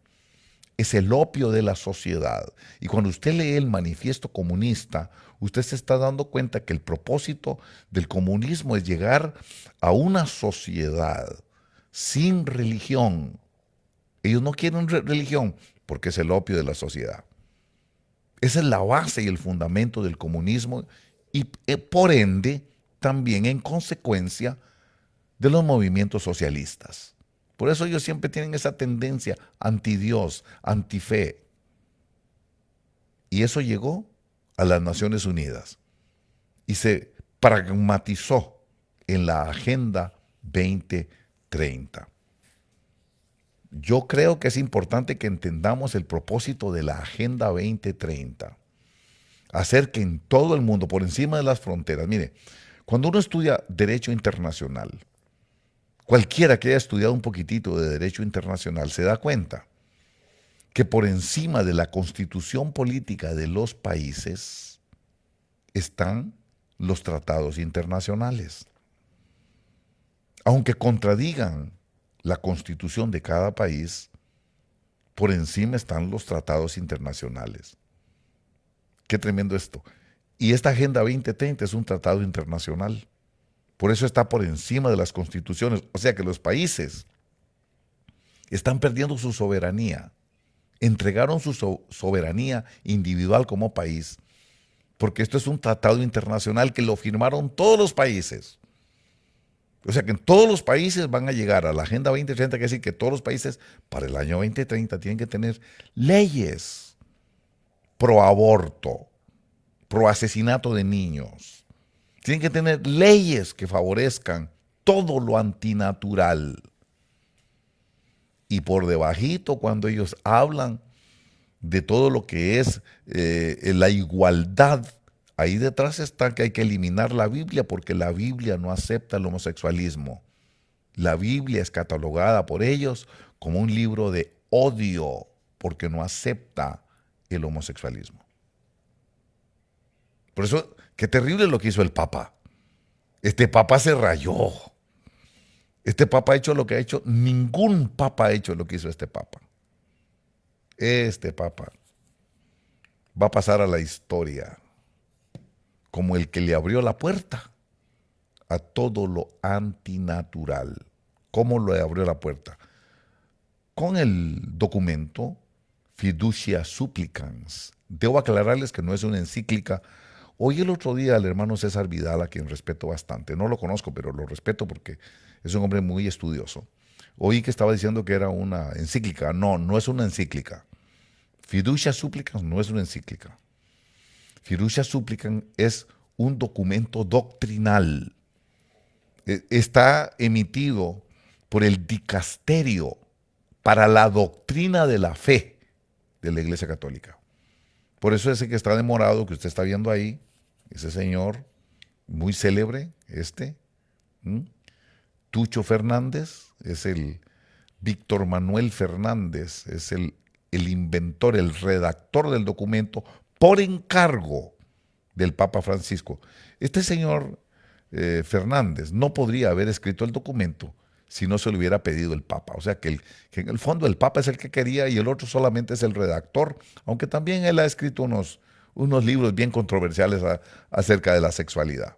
Speaker 1: es el opio de la sociedad. Y cuando usted lee el manifiesto comunista, usted se está dando cuenta que el propósito del comunismo es llegar a una sociedad sin religión. Ellos no quieren religión porque es el opio de la sociedad. Esa es la base y el fundamento del comunismo y por ende también en consecuencia de los movimientos socialistas. Por eso ellos siempre tienen esa tendencia anti-Dios, anti-fe. Y eso llegó a las Naciones Unidas y se pragmatizó en la Agenda 2030. Yo creo que es importante que entendamos el propósito de la Agenda 2030. Hacer que en todo el mundo, por encima de las fronteras, mire, cuando uno estudia derecho internacional, cualquiera que haya estudiado un poquitito de derecho internacional se da cuenta que por encima de la constitución política de los países están los tratados internacionales. Aunque contradigan la constitución de cada país, por encima están los tratados internacionales. Qué tremendo esto. Y esta Agenda 2030 es un tratado internacional. Por eso está por encima de las constituciones. O sea que los países están perdiendo su soberanía. Entregaron su soberanía individual como país, porque esto es un tratado internacional que lo firmaron todos los países. O sea que en todos los países van a llegar a la Agenda 2030, que decir que todos los países para el año 2030 tienen que tener leyes pro aborto, pro asesinato de niños. Tienen que tener leyes que favorezcan todo lo antinatural. Y por debajito, cuando ellos hablan de todo lo que es la igualdad, ahí detrás está que hay que eliminar la Biblia porque la Biblia no acepta el homosexualismo. La Biblia es catalogada por ellos como un libro de odio porque no acepta el homosexualismo. Por eso, qué terrible lo que hizo el Papa. Este Papa se rayó. Este Papa ha hecho lo que ha hecho. Ningún Papa ha hecho lo que hizo este Papa. Este Papa va a pasar a la historia como el que le abrió la puerta a todo lo antinatural. ¿Cómo le abrió la puerta? Con el documento Fiducia Supplicans. Debo aclararles que no es una encíclica. Oí el otro día al hermano César Vidal, a quien respeto bastante. No lo conozco, pero lo respeto porque es un hombre muy estudioso. Oí que estaba diciendo que era una encíclica. No, no es una encíclica. Fiducia Supplicans no es una encíclica. Fiducia Supplicans es un documento doctrinal. Está emitido por el dicasterio para la doctrina de la fe de la Iglesia Católica. Por eso ese que está demorado, que usted está viendo ahí, ese señor muy célebre, Tucho Fernández, es el Víctor Manuel Fernández, es el inventor, el redactor del documento por encargo del Papa Francisco. Este señor Fernández no podría haber escrito el documento si no se lo hubiera pedido el Papa. O sea que en el fondo el Papa es el que quería y el otro solamente es el redactor, aunque también él ha escrito unos libros bien controversiales acerca de la sexualidad.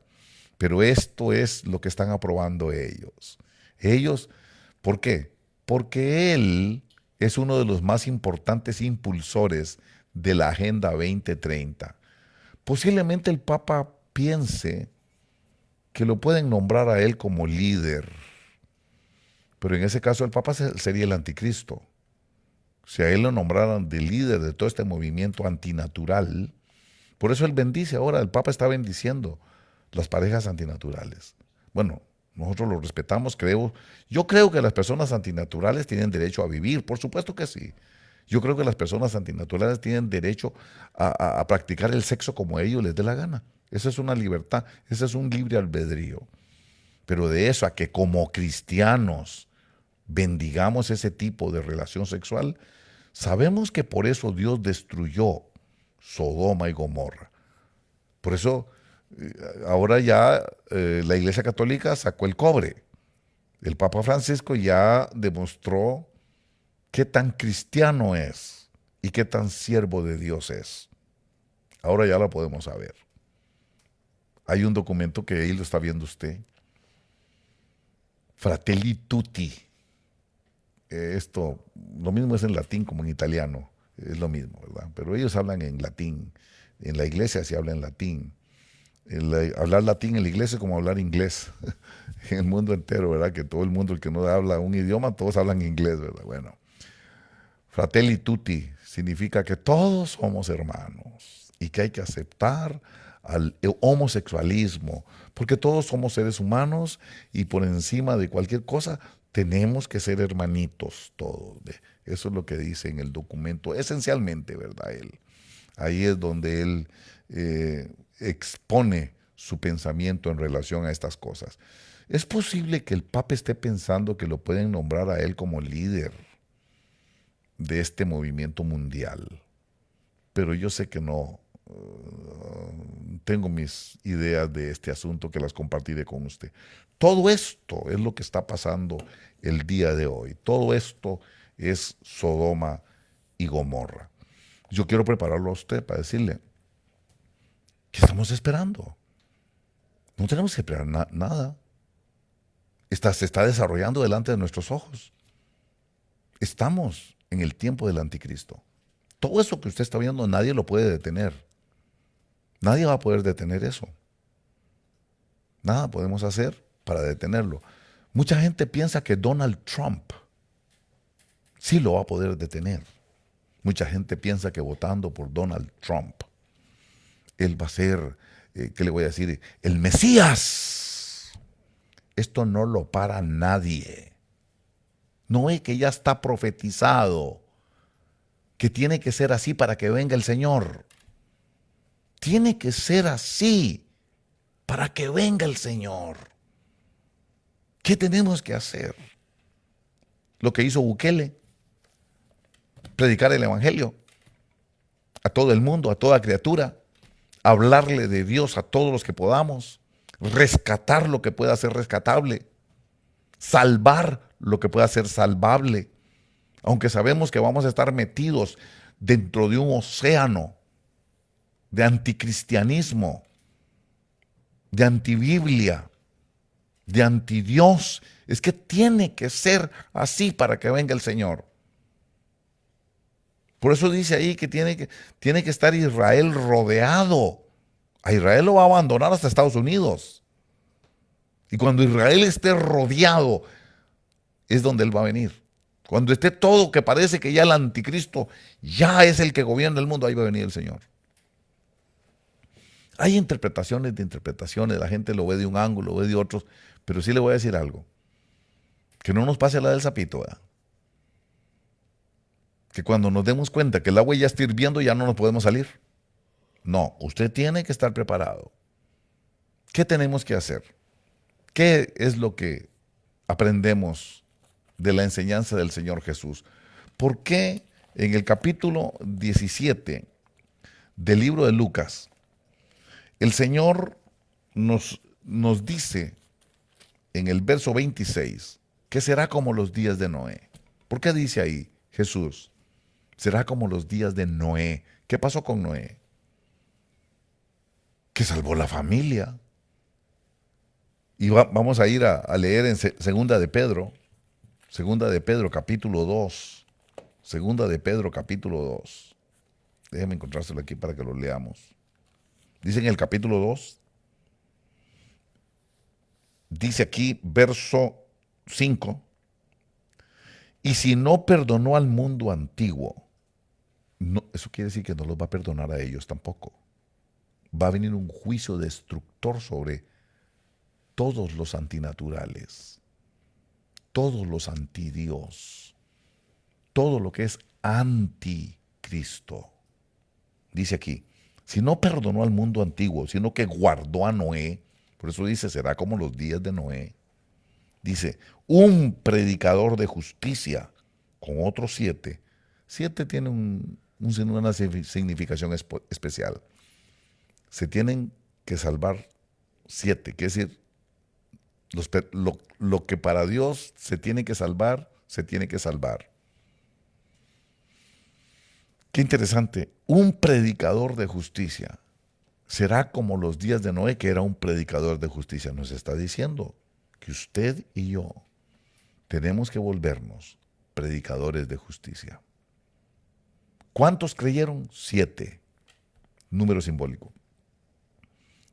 Speaker 1: Pero esto es lo que están aprobando ellos. Ellos, ¿por qué? Porque él es uno de los más importantes impulsores de la Agenda 2030. Posiblemente el Papa piense que lo pueden nombrar a él como líder, pero en ese caso el Papa sería el anticristo. Si a él lo nombraran de líder de todo este movimiento antinatural, por eso él bendice ahora, el Papa está bendiciendo las parejas antinaturales. Bueno, nosotros lo respetamos, yo creo que las personas antinaturales tienen derecho a vivir, por supuesto que sí. Yo creo que las personas antinaturales tienen derecho a practicar el sexo como a ellos les dé la gana. Esa es una libertad, ese es un libre albedrío. Pero de eso a que como cristianos bendigamos ese tipo de relación sexual, sabemos que por eso Dios destruyó Sodoma y Gomorra. Por eso ahora ya la Iglesia Católica sacó el cobre. El Papa Francisco ya demostró qué tan cristiano es y qué tan siervo de Dios es. Ahora ya la podemos saber. Hay un documento que ahí lo está viendo usted. Fratelli Tutti. Esto, lo mismo es en latín como en italiano. Es lo mismo, ¿verdad? Pero ellos hablan en latín. En la iglesia se habla en latín. Hablar latín en la iglesia es como hablar inglés en el mundo entero, ¿verdad? Que todo el mundo, el que no habla un idioma, todos hablan inglés, ¿verdad? Bueno, fratelli tutti significa que todos somos hermanos y que hay que aceptar al homosexualismo, porque todos somos seres humanos y por encima de cualquier cosa tenemos que ser hermanitos todos. Eso es lo que dice en el documento, esencialmente, ¿verdad? Ahí es donde él expone su pensamiento en relación a estas cosas. Es posible que el Papa esté pensando que lo pueden nombrar a él como líder de este movimiento mundial, pero yo sé que no. Tengo mis ideas de este asunto que las compartiré con usted. Todo esto es lo que está pasando el día de hoy. Todo esto es Sodoma y Gomorra. Yo quiero prepararlo a usted para decirle, ¿qué estamos esperando? No tenemos que esperar nada. Se está desarrollando delante de nuestros ojos. Estamos en el tiempo del anticristo. Todo eso que usted está viendo nadie lo puede detener. Nadie va a poder detener eso. Nada podemos hacer para detenerlo. Mucha gente piensa que Donald Trump sí lo va a poder detener. Mucha gente piensa que votando por Donald Trump, él va a ser, ¿qué le voy a decir? El Mesías. Esto no lo para nadie. No es que ya está profetizado que tiene que ser así para que venga el Señor. Tiene que ser así para que venga el Señor. ¿Qué tenemos que hacer? Lo que hizo Bukele, predicar el Evangelio a todo el mundo, a toda criatura, hablarle de Dios a todos los que podamos, rescatar lo que pueda ser rescatable, salvar lo que pueda ser salvable, aunque sabemos que vamos a estar metidos dentro de un océano de anticristianismo, de antibiblia, de antidios. Es que tiene que ser así para que venga el Señor. Por eso dice ahí que tiene que estar Israel rodeado. A Israel lo va a abandonar hasta Estados Unidos. Y cuando Israel esté rodeado, es donde Él va a venir. Cuando esté todo que parece que ya el anticristo ya es el que gobierna el mundo, ahí va a venir el Señor. Hay interpretaciones de interpretaciones, la gente lo ve de un ángulo, lo ve de otros, pero sí le voy a decir algo. Que no nos pase la del sapito, ¿verdad? Que cuando nos demos cuenta que el agua ya está hirviendo, ya no nos podemos salir. No, usted tiene que estar preparado. ¿Qué tenemos que hacer? ¿Qué es lo que aprendemos de la enseñanza del Señor Jesús? ¿Por qué en el capítulo 17 del libro de Lucas, el Señor nos dice en el verso 26 que será como los días de Noé? ¿Por qué dice ahí Jesús? Será como los días de Noé. ¿Qué pasó con Noé? Que salvó la familia. Y vamos a ir a leer en Segunda de Pedro capítulo 2. Segunda de Pedro capítulo 2. Déjeme encontrárselo aquí para que lo leamos. Dice en el capítulo 2, dice aquí verso 5, y si no perdonó al mundo antiguo, no, eso quiere decir que no los va a perdonar a ellos tampoco. Va a venir un juicio destructor sobre todos los antinaturales, todos los antidios, todo lo que es anticristo. Dice aquí, si no perdonó al mundo antiguo, sino que guardó a Noé, por eso dice, será como los días de Noé. Dice, un predicador de justicia con otros 7. 7 tiene una significación especial. Se tienen que salvar 7, quiere decir, lo que para Dios se tiene que salvar, se tiene que salvar. Qué interesante, un predicador de justicia será como los días de Noé, que era un predicador de justicia. Nos está diciendo que usted y yo tenemos que volvernos predicadores de justicia. ¿Cuántos creyeron? 7, número simbólico.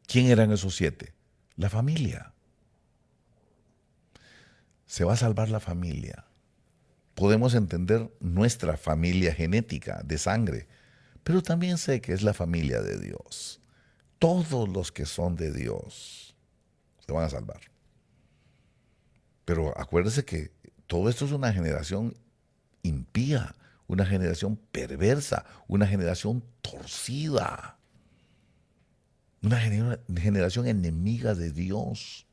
Speaker 1: ¿Quién eran esos 7? La familia. Se va a salvar la familia. Podemos entender nuestra familia genética de sangre, pero también sé que es la familia de Dios. Todos los que son de Dios se van a salvar. Pero acuérdese que todo esto es una generación impía, una generación perversa, una generación torcida, una generación enemiga de Dios,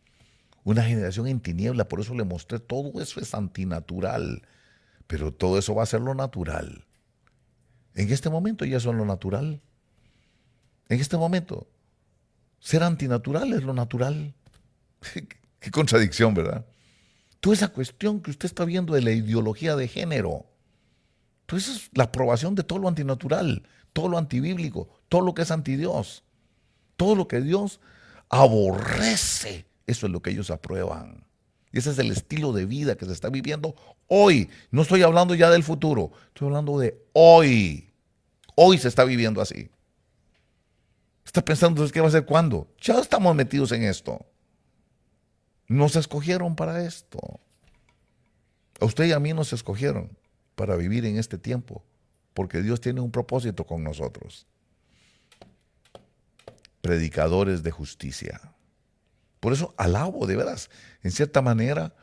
Speaker 1: una generación en tiniebla. Por eso le mostré, todo eso es antinatural, pero todo eso va a ser lo natural. En este momento ya son lo natural. En este momento, ser antinatural es lo natural. Qué contradicción, ¿verdad? Toda esa cuestión que usted está viendo de la ideología de género, todo eso es la aprobación de todo lo antinatural, todo lo antibíblico, todo lo que es antidios, todo lo que Dios aborrece, eso es lo que ellos aprueban. Y ese es el estilo de vida que se está viviendo hoy. No estoy hablando ya del futuro, estoy hablando de hoy. Hoy se está viviendo así. ¿Está pensando entonces qué va a ser cuándo? Ya estamos metidos en esto. Nos escogieron para esto. A usted y a mí nos escogieron para vivir en este tiempo, porque Dios tiene un propósito con nosotros. Predicadores de justicia. Por eso alabo de veras, en cierta manera,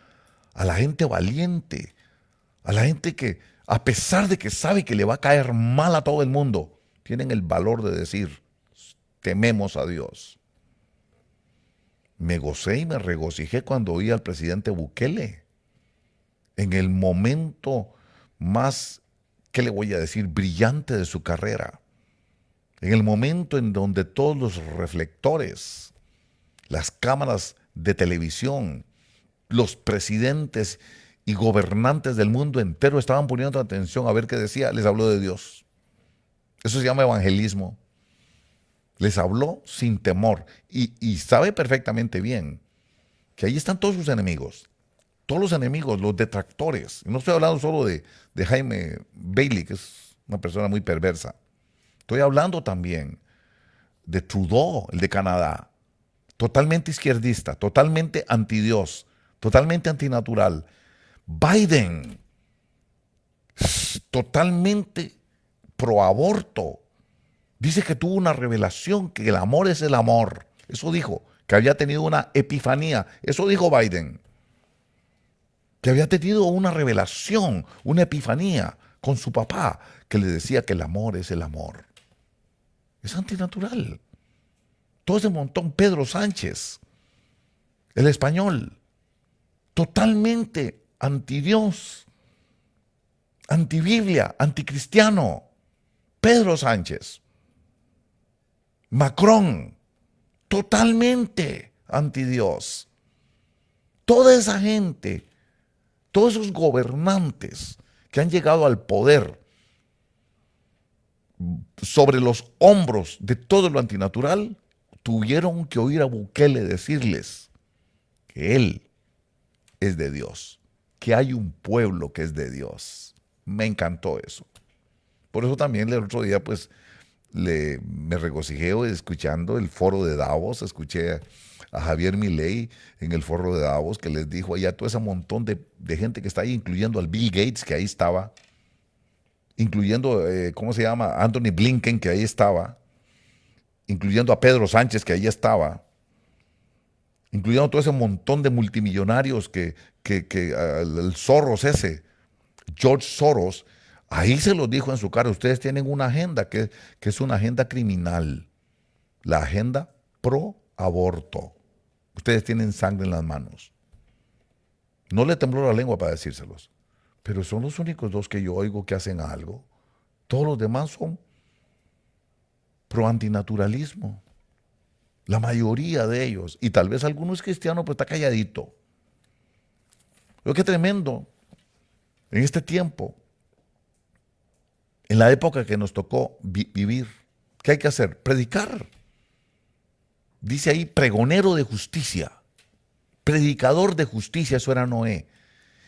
Speaker 1: a la gente valiente, a la gente que, a pesar de que sabe que le va a caer mal a todo el mundo, tienen el valor de decir, tememos a Dios. Me gocé y me regocijé cuando oí al presidente Bukele, en el momento más, ¿qué le voy a decir?, brillante de su carrera. En el momento en donde todos los reflectores, las cámaras de televisión, los presidentes y gobernantes del mundo entero estaban poniendo atención a ver qué decía, les habló de Dios. Eso se llama evangelismo. Les habló sin temor y sabe perfectamente bien que ahí están todos sus enemigos. Todos los enemigos, los detractores. No estoy hablando solo de Jaime Bailey, que es una persona muy perversa. Estoy hablando también de Trudeau, el de Canadá. Totalmente izquierdista, totalmente antidios, totalmente antinatural. Biden, totalmente proaborto. Dice que tuvo una revelación, que el amor es el amor. Eso dijo, que había tenido una epifanía. Eso dijo Biden. Que había tenido una revelación, una epifanía con su papá, que le decía que el amor es el amor. Es antinatural. Todo ese montón, Pedro Sánchez, el español, totalmente antidios, antibiblia, anticristiano. Pedro Sánchez. Macron, totalmente antidios. Toda esa gente, todos esos gobernantes que han llegado al poder sobre los hombros de todo lo antinatural, tuvieron que oír a Bukele decirles que él es de Dios, que hay un pueblo que es de Dios. Me encantó eso. Por eso también el otro día pues me regocijé escuchando el foro de Davos, escuché a Javier Milei en el foro de Davos que les dijo allá todo ese montón de gente que está ahí, incluyendo al Bill Gates que ahí estaba, incluyendo, ¿cómo se llama? Anthony Blinken que ahí estaba, incluyendo a Pedro Sánchez que ahí estaba, incluyendo todo ese montón de multimillonarios el Soros ese, George Soros, ahí se los dijo en su cara, ustedes tienen una agenda que es una agenda criminal, la agenda pro aborto. Ustedes tienen sangre en las manos. No le tembló la lengua para decírselos, pero son los únicos dos que yo oigo que hacen algo. Todos los demás son pro antinaturalismo. La mayoría de ellos, y tal vez algunos cristianos, pues está calladito. Pero qué tremendo en este tiempo, en la época que nos tocó vivir. ¿Qué hay que hacer? Predicar. Dice ahí, pregonero de justicia, predicador de justicia, eso era Noé.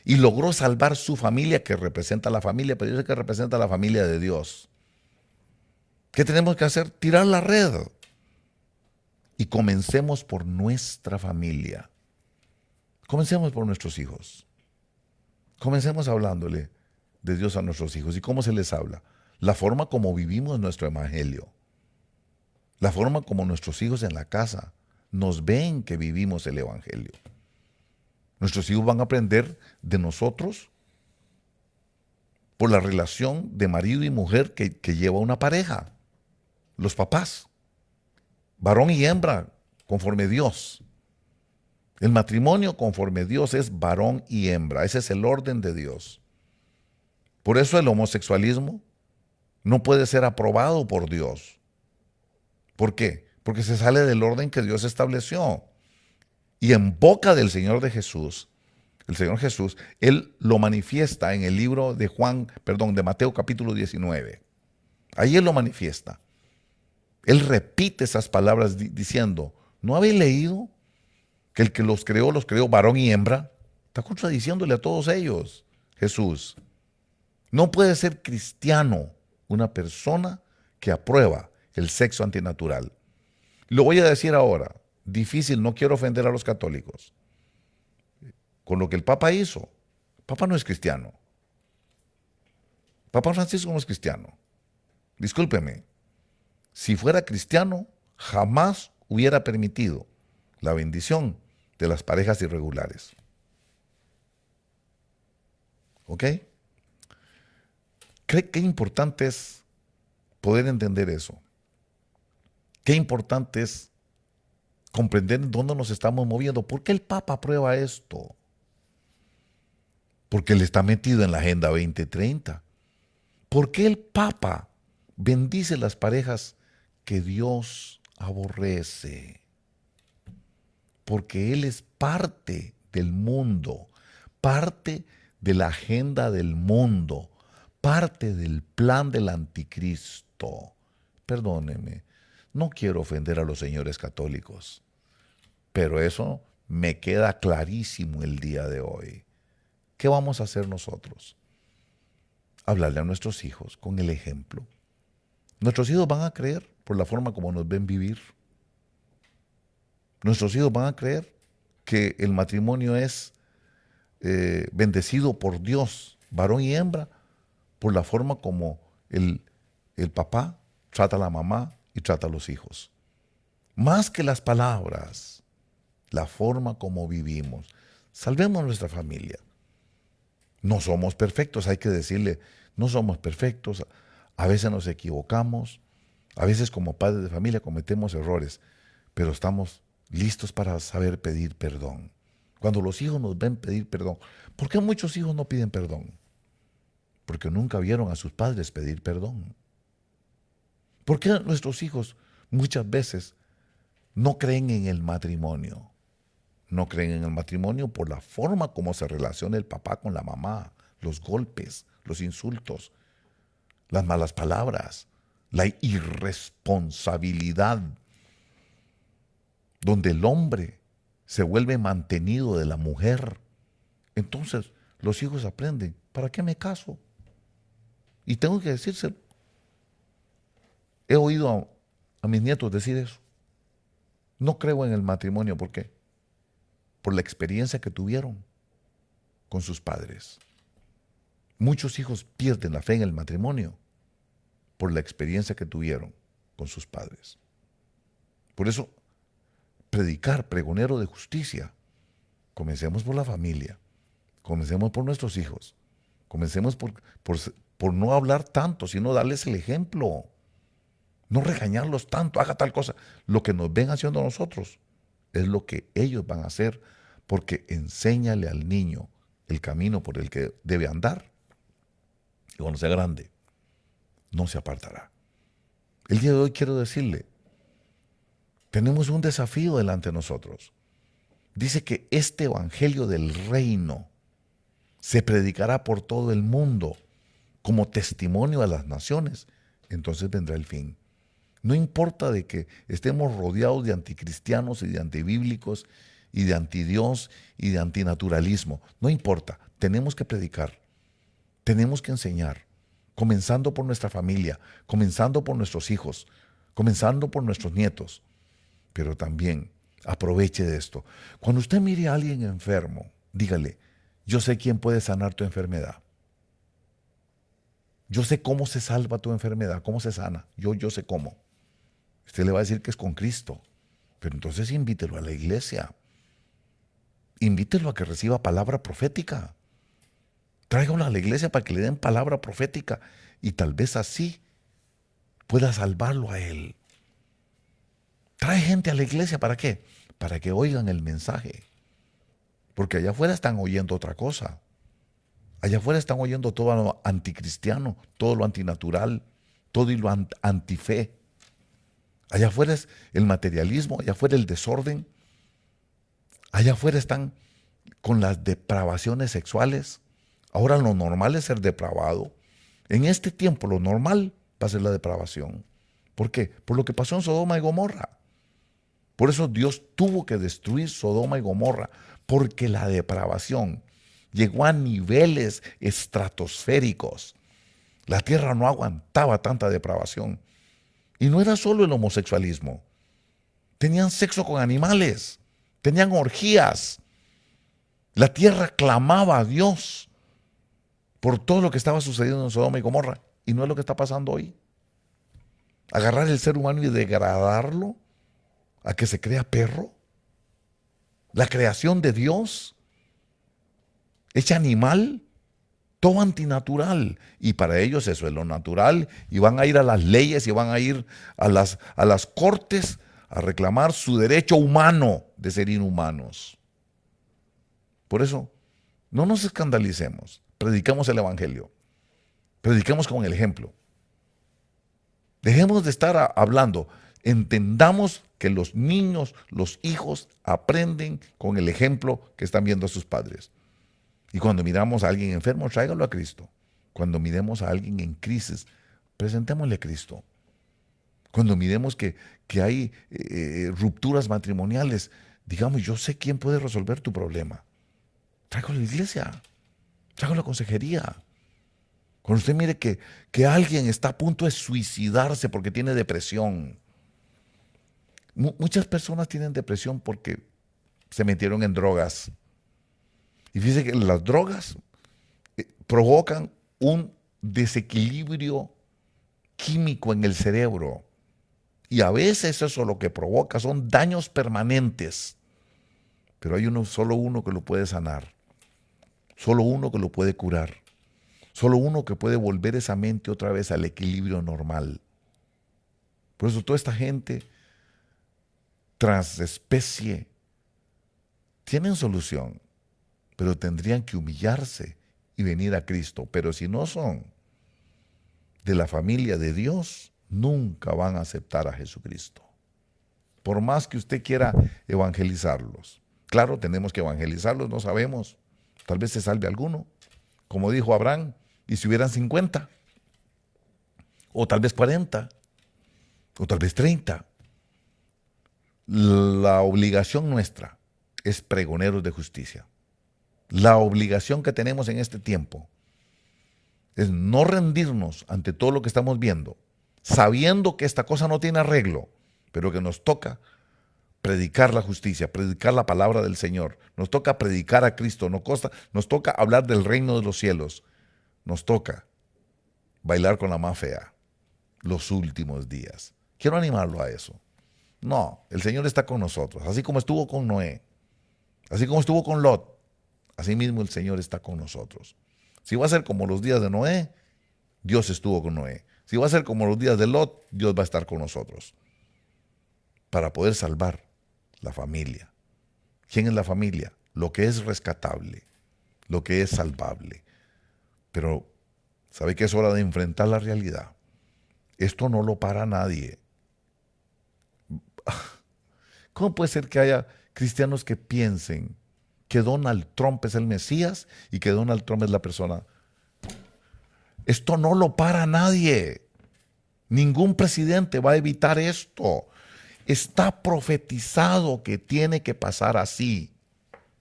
Speaker 1: Y logró salvar su familia, que representa a la familia, pero yo sé que representa a la familia de Dios. ¿Qué tenemos que hacer? Tirar la red Y comencemos por nuestra familia. Comencemos por nuestros hijos. Comencemos hablándole de Dios a nuestros hijos. ¿Y cómo se les habla? La forma como vivimos nuestro evangelio. La forma como nuestros hijos en la casa nos ven que vivimos el evangelio. Nuestros hijos van a aprender de nosotros por la relación de marido y mujer que lleva una pareja. Los papás. Varón y hembra, conforme Dios. El matrimonio conforme Dios es varón y hembra. Ese es el orden de Dios. Por eso el homosexualismo no puede ser aprobado por Dios. ¿Por qué? Porque se sale del orden que Dios estableció. Y en boca del Señor de Jesús, el Señor Jesús, Él lo manifiesta en el libro de Mateo capítulo 19. Ahí Él lo manifiesta. Él repite esas palabras diciendo, ¿no habéis leído que el que los creó varón y hembra? Está contradiciéndole a todos ellos, Jesús. No puede ser cristiano una persona que aprueba el sexo antinatural. Lo voy a decir ahora, difícil, no quiero ofender a los católicos. Con lo que el Papa hizo, el Papa no es cristiano. Papa Francisco no es cristiano. Discúlpeme. Si fuera cristiano, jamás hubiera permitido la bendición de las parejas irregulares. ¿Ok? Qué importante es poder entender eso. Qué importante es comprender en dónde nos estamos moviendo. ¿Por qué el Papa aprueba esto? Porque él está metido en la Agenda 2030. ¿Por qué el Papa bendice las parejas que Dios aborrece? Porque Él es parte del mundo, parte de la agenda del mundo, parte del plan del anticristo. Perdónenme, no quiero ofender a los señores católicos, pero eso me queda clarísimo el día de hoy. ¿Qué vamos a hacer nosotros? Hablarle a nuestros hijos con el ejemplo. Nuestros hijos van a creer por la forma como nos ven vivir. Nuestros hijos van a creer que el matrimonio es bendecido por Dios, varón y hembra, por la forma como el papá trata a la mamá y trata a los hijos. Más que las palabras, la forma como vivimos. Salvemos nuestra familia. No somos perfectos, hay que decirle, no somos perfectos, a veces nos equivocamos, a veces como padres de familia cometemos errores, pero estamos listos para saber pedir perdón. Cuando los hijos nos ven pedir perdón, ¿por qué muchos hijos no piden perdón? Porque nunca vieron a sus padres pedir perdón. ¿Por qué nuestros hijos muchas veces no creen en el matrimonio? No creen en el matrimonio por la forma como se relaciona el papá con la mamá, los golpes, los insultos, las malas palabras, la irresponsabilidad, donde el hombre se vuelve mantenido de la mujer. Entonces los hijos aprenden, ¿para qué me caso? Y tengo que decírselo. He oído a mis nietos decir eso. No creo en el matrimonio, ¿por qué? Por la experiencia que tuvieron con sus padres. Muchos hijos pierden la fe en el matrimonio por la experiencia que tuvieron con sus padres. Por eso, predicar, pregonero de justicia. Comencemos por la familia, comencemos por nuestros hijos, comencemos por no hablar tanto, sino darles el ejemplo. No regañarlos tanto, haga tal cosa. Lo que nos ven haciendo a nosotros es lo que ellos van a hacer, porque enséñale al niño el camino por el que debe andar. Y cuando sea grande, no se apartará. El día de hoy quiero decirle, tenemos un desafío delante de nosotros. Dice que este evangelio del reino se predicará por todo el mundo como testimonio a las naciones. Entonces vendrá el fin. No importa de que estemos rodeados de anticristianos y de antibíblicos y de antidios y de antinaturalismo. No importa, tenemos que predicar, tenemos que enseñar, comenzando por nuestra familia, comenzando por nuestros hijos, comenzando por nuestros nietos. pero también aproveche de esto. Cuando usted mire a alguien enfermo, dígale, yo sé quién puede sanar tu enfermedad. Yo sé cómo se salva tu enfermedad, cómo se sana. Yo sé cómo. Usted le va a decir que es con Cristo. Pero entonces invítelo a la iglesia. Invítelo a que reciba palabra profética. Tráigalo a la iglesia para que le den palabra profética. Y tal vez así pueda salvarlo a él. Trae gente a la iglesia, ¿para qué? Para que oigan el mensaje. Porque allá afuera están oyendo otra cosa. Allá afuera están oyendo todo lo anticristiano, todo lo antinatural, todo lo antife. Allá afuera es el materialismo, allá afuera el desorden. Allá afuera están con las depravaciones sexuales. Ahora lo normal es ser depravado. En este tiempo lo normal va a ser la depravación. ¿Por qué? Por lo que pasó en Sodoma y Gomorra. Por eso Dios tuvo que destruir Sodoma y Gomorra, porque la depravación llegó a niveles estratosféricos. La tierra no aguantaba tanta depravación. Y no era solo el homosexualismo. Tenían sexo con animales, tenían orgías. La tierra clamaba a Dios por todo lo que estaba sucediendo en Sodoma y Gomorra. Y no es lo que está pasando hoy. Agarrar el ser humano y degradarlo a que se crea perro. La creación de Dios hecha animal, todo antinatural. Y para ellos eso es lo natural. Y van a ir a las leyes y van a ir a las cortes a reclamar su derecho humano de ser inhumanos. Por eso, no nos escandalicemos. Predicamos el evangelio. Predicamos con el ejemplo. Dejemos de estar hablando. Entendamos que los niños, los hijos, aprenden con el ejemplo que están viendo a sus padres. Y cuando miramos a alguien enfermo, tráigalo a Cristo. Cuando miremos a alguien en crisis, presentémosle a Cristo. Cuando miremos que hay rupturas matrimoniales, digamos, yo sé quién puede resolver tu problema. Tráigalo a la iglesia. Tráigalo a la consejería. Cuando usted mire que alguien está a punto de suicidarse porque tiene depresión. Muchas personas tienen depresión porque se metieron en drogas. Y fíjese que las drogas provocan un desequilibrio químico en el cerebro. Y a veces eso lo que provoca son daños permanentes. Pero hay solo uno que lo puede sanar. Solo uno que lo puede curar. Solo uno que puede volver esa mente otra vez al equilibrio normal. Por eso toda esta gente transespecie tienen solución, pero tendrían que humillarse y venir a Cristo. Pero si no son de la familia de Dios, nunca van a aceptar a Jesucristo. Por más que usted quiera evangelizarlos. Claro, tenemos que evangelizarlos, no sabemos. Tal vez se salve alguno. Como dijo Abraham, y si hubieran 50, o tal vez 40, o tal vez 30. La obligación nuestra es pregoneros de justicia. La obligación que tenemos en este tiempo es no rendirnos ante todo lo que estamos viendo, sabiendo que esta cosa no tiene arreglo, pero que nos toca predicar la justicia, predicar la palabra del Señor. Nos toca predicar a Cristo, nos toca hablar del reino de los cielos. Nos toca bailar con la más fea los últimos días. Quiero animarlo a eso. No, el Señor está con nosotros, así como estuvo con Noé, así como estuvo con Lot, así mismo el Señor está con nosotros. Si va a ser como los días de Noé, Dios estuvo con Noé. Si va a ser como los días de Lot, Dios va a estar con nosotros para poder salvar la familia. ¿Quién es la familia? Lo que es rescatable, lo que es salvable. Pero, ¿sabe que es hora de enfrentar la realidad? Esto no lo para nadie. ¿Cómo puede ser que haya cristianos que piensen que Donald Trump es el Mesías y que Donald Trump es la persona? Esto no lo para nadie. Ningún presidente va a evitar esto. Está profetizado que tiene que pasar así.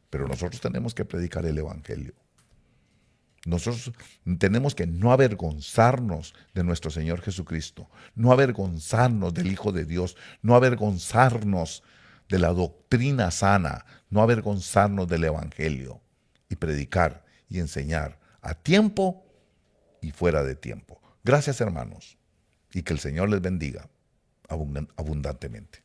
Speaker 1: Pero nosotros tenemos que predicar el evangelio. Nosotros tenemos que no avergonzarnos de nuestro Señor Jesucristo, no avergonzarnos del Hijo de Dios, no avergonzarnos de la doctrina sana, no avergonzarnos del Evangelio y predicar y enseñar a tiempo y fuera de tiempo. Gracias, hermanos, y que el Señor les bendiga abundantemente.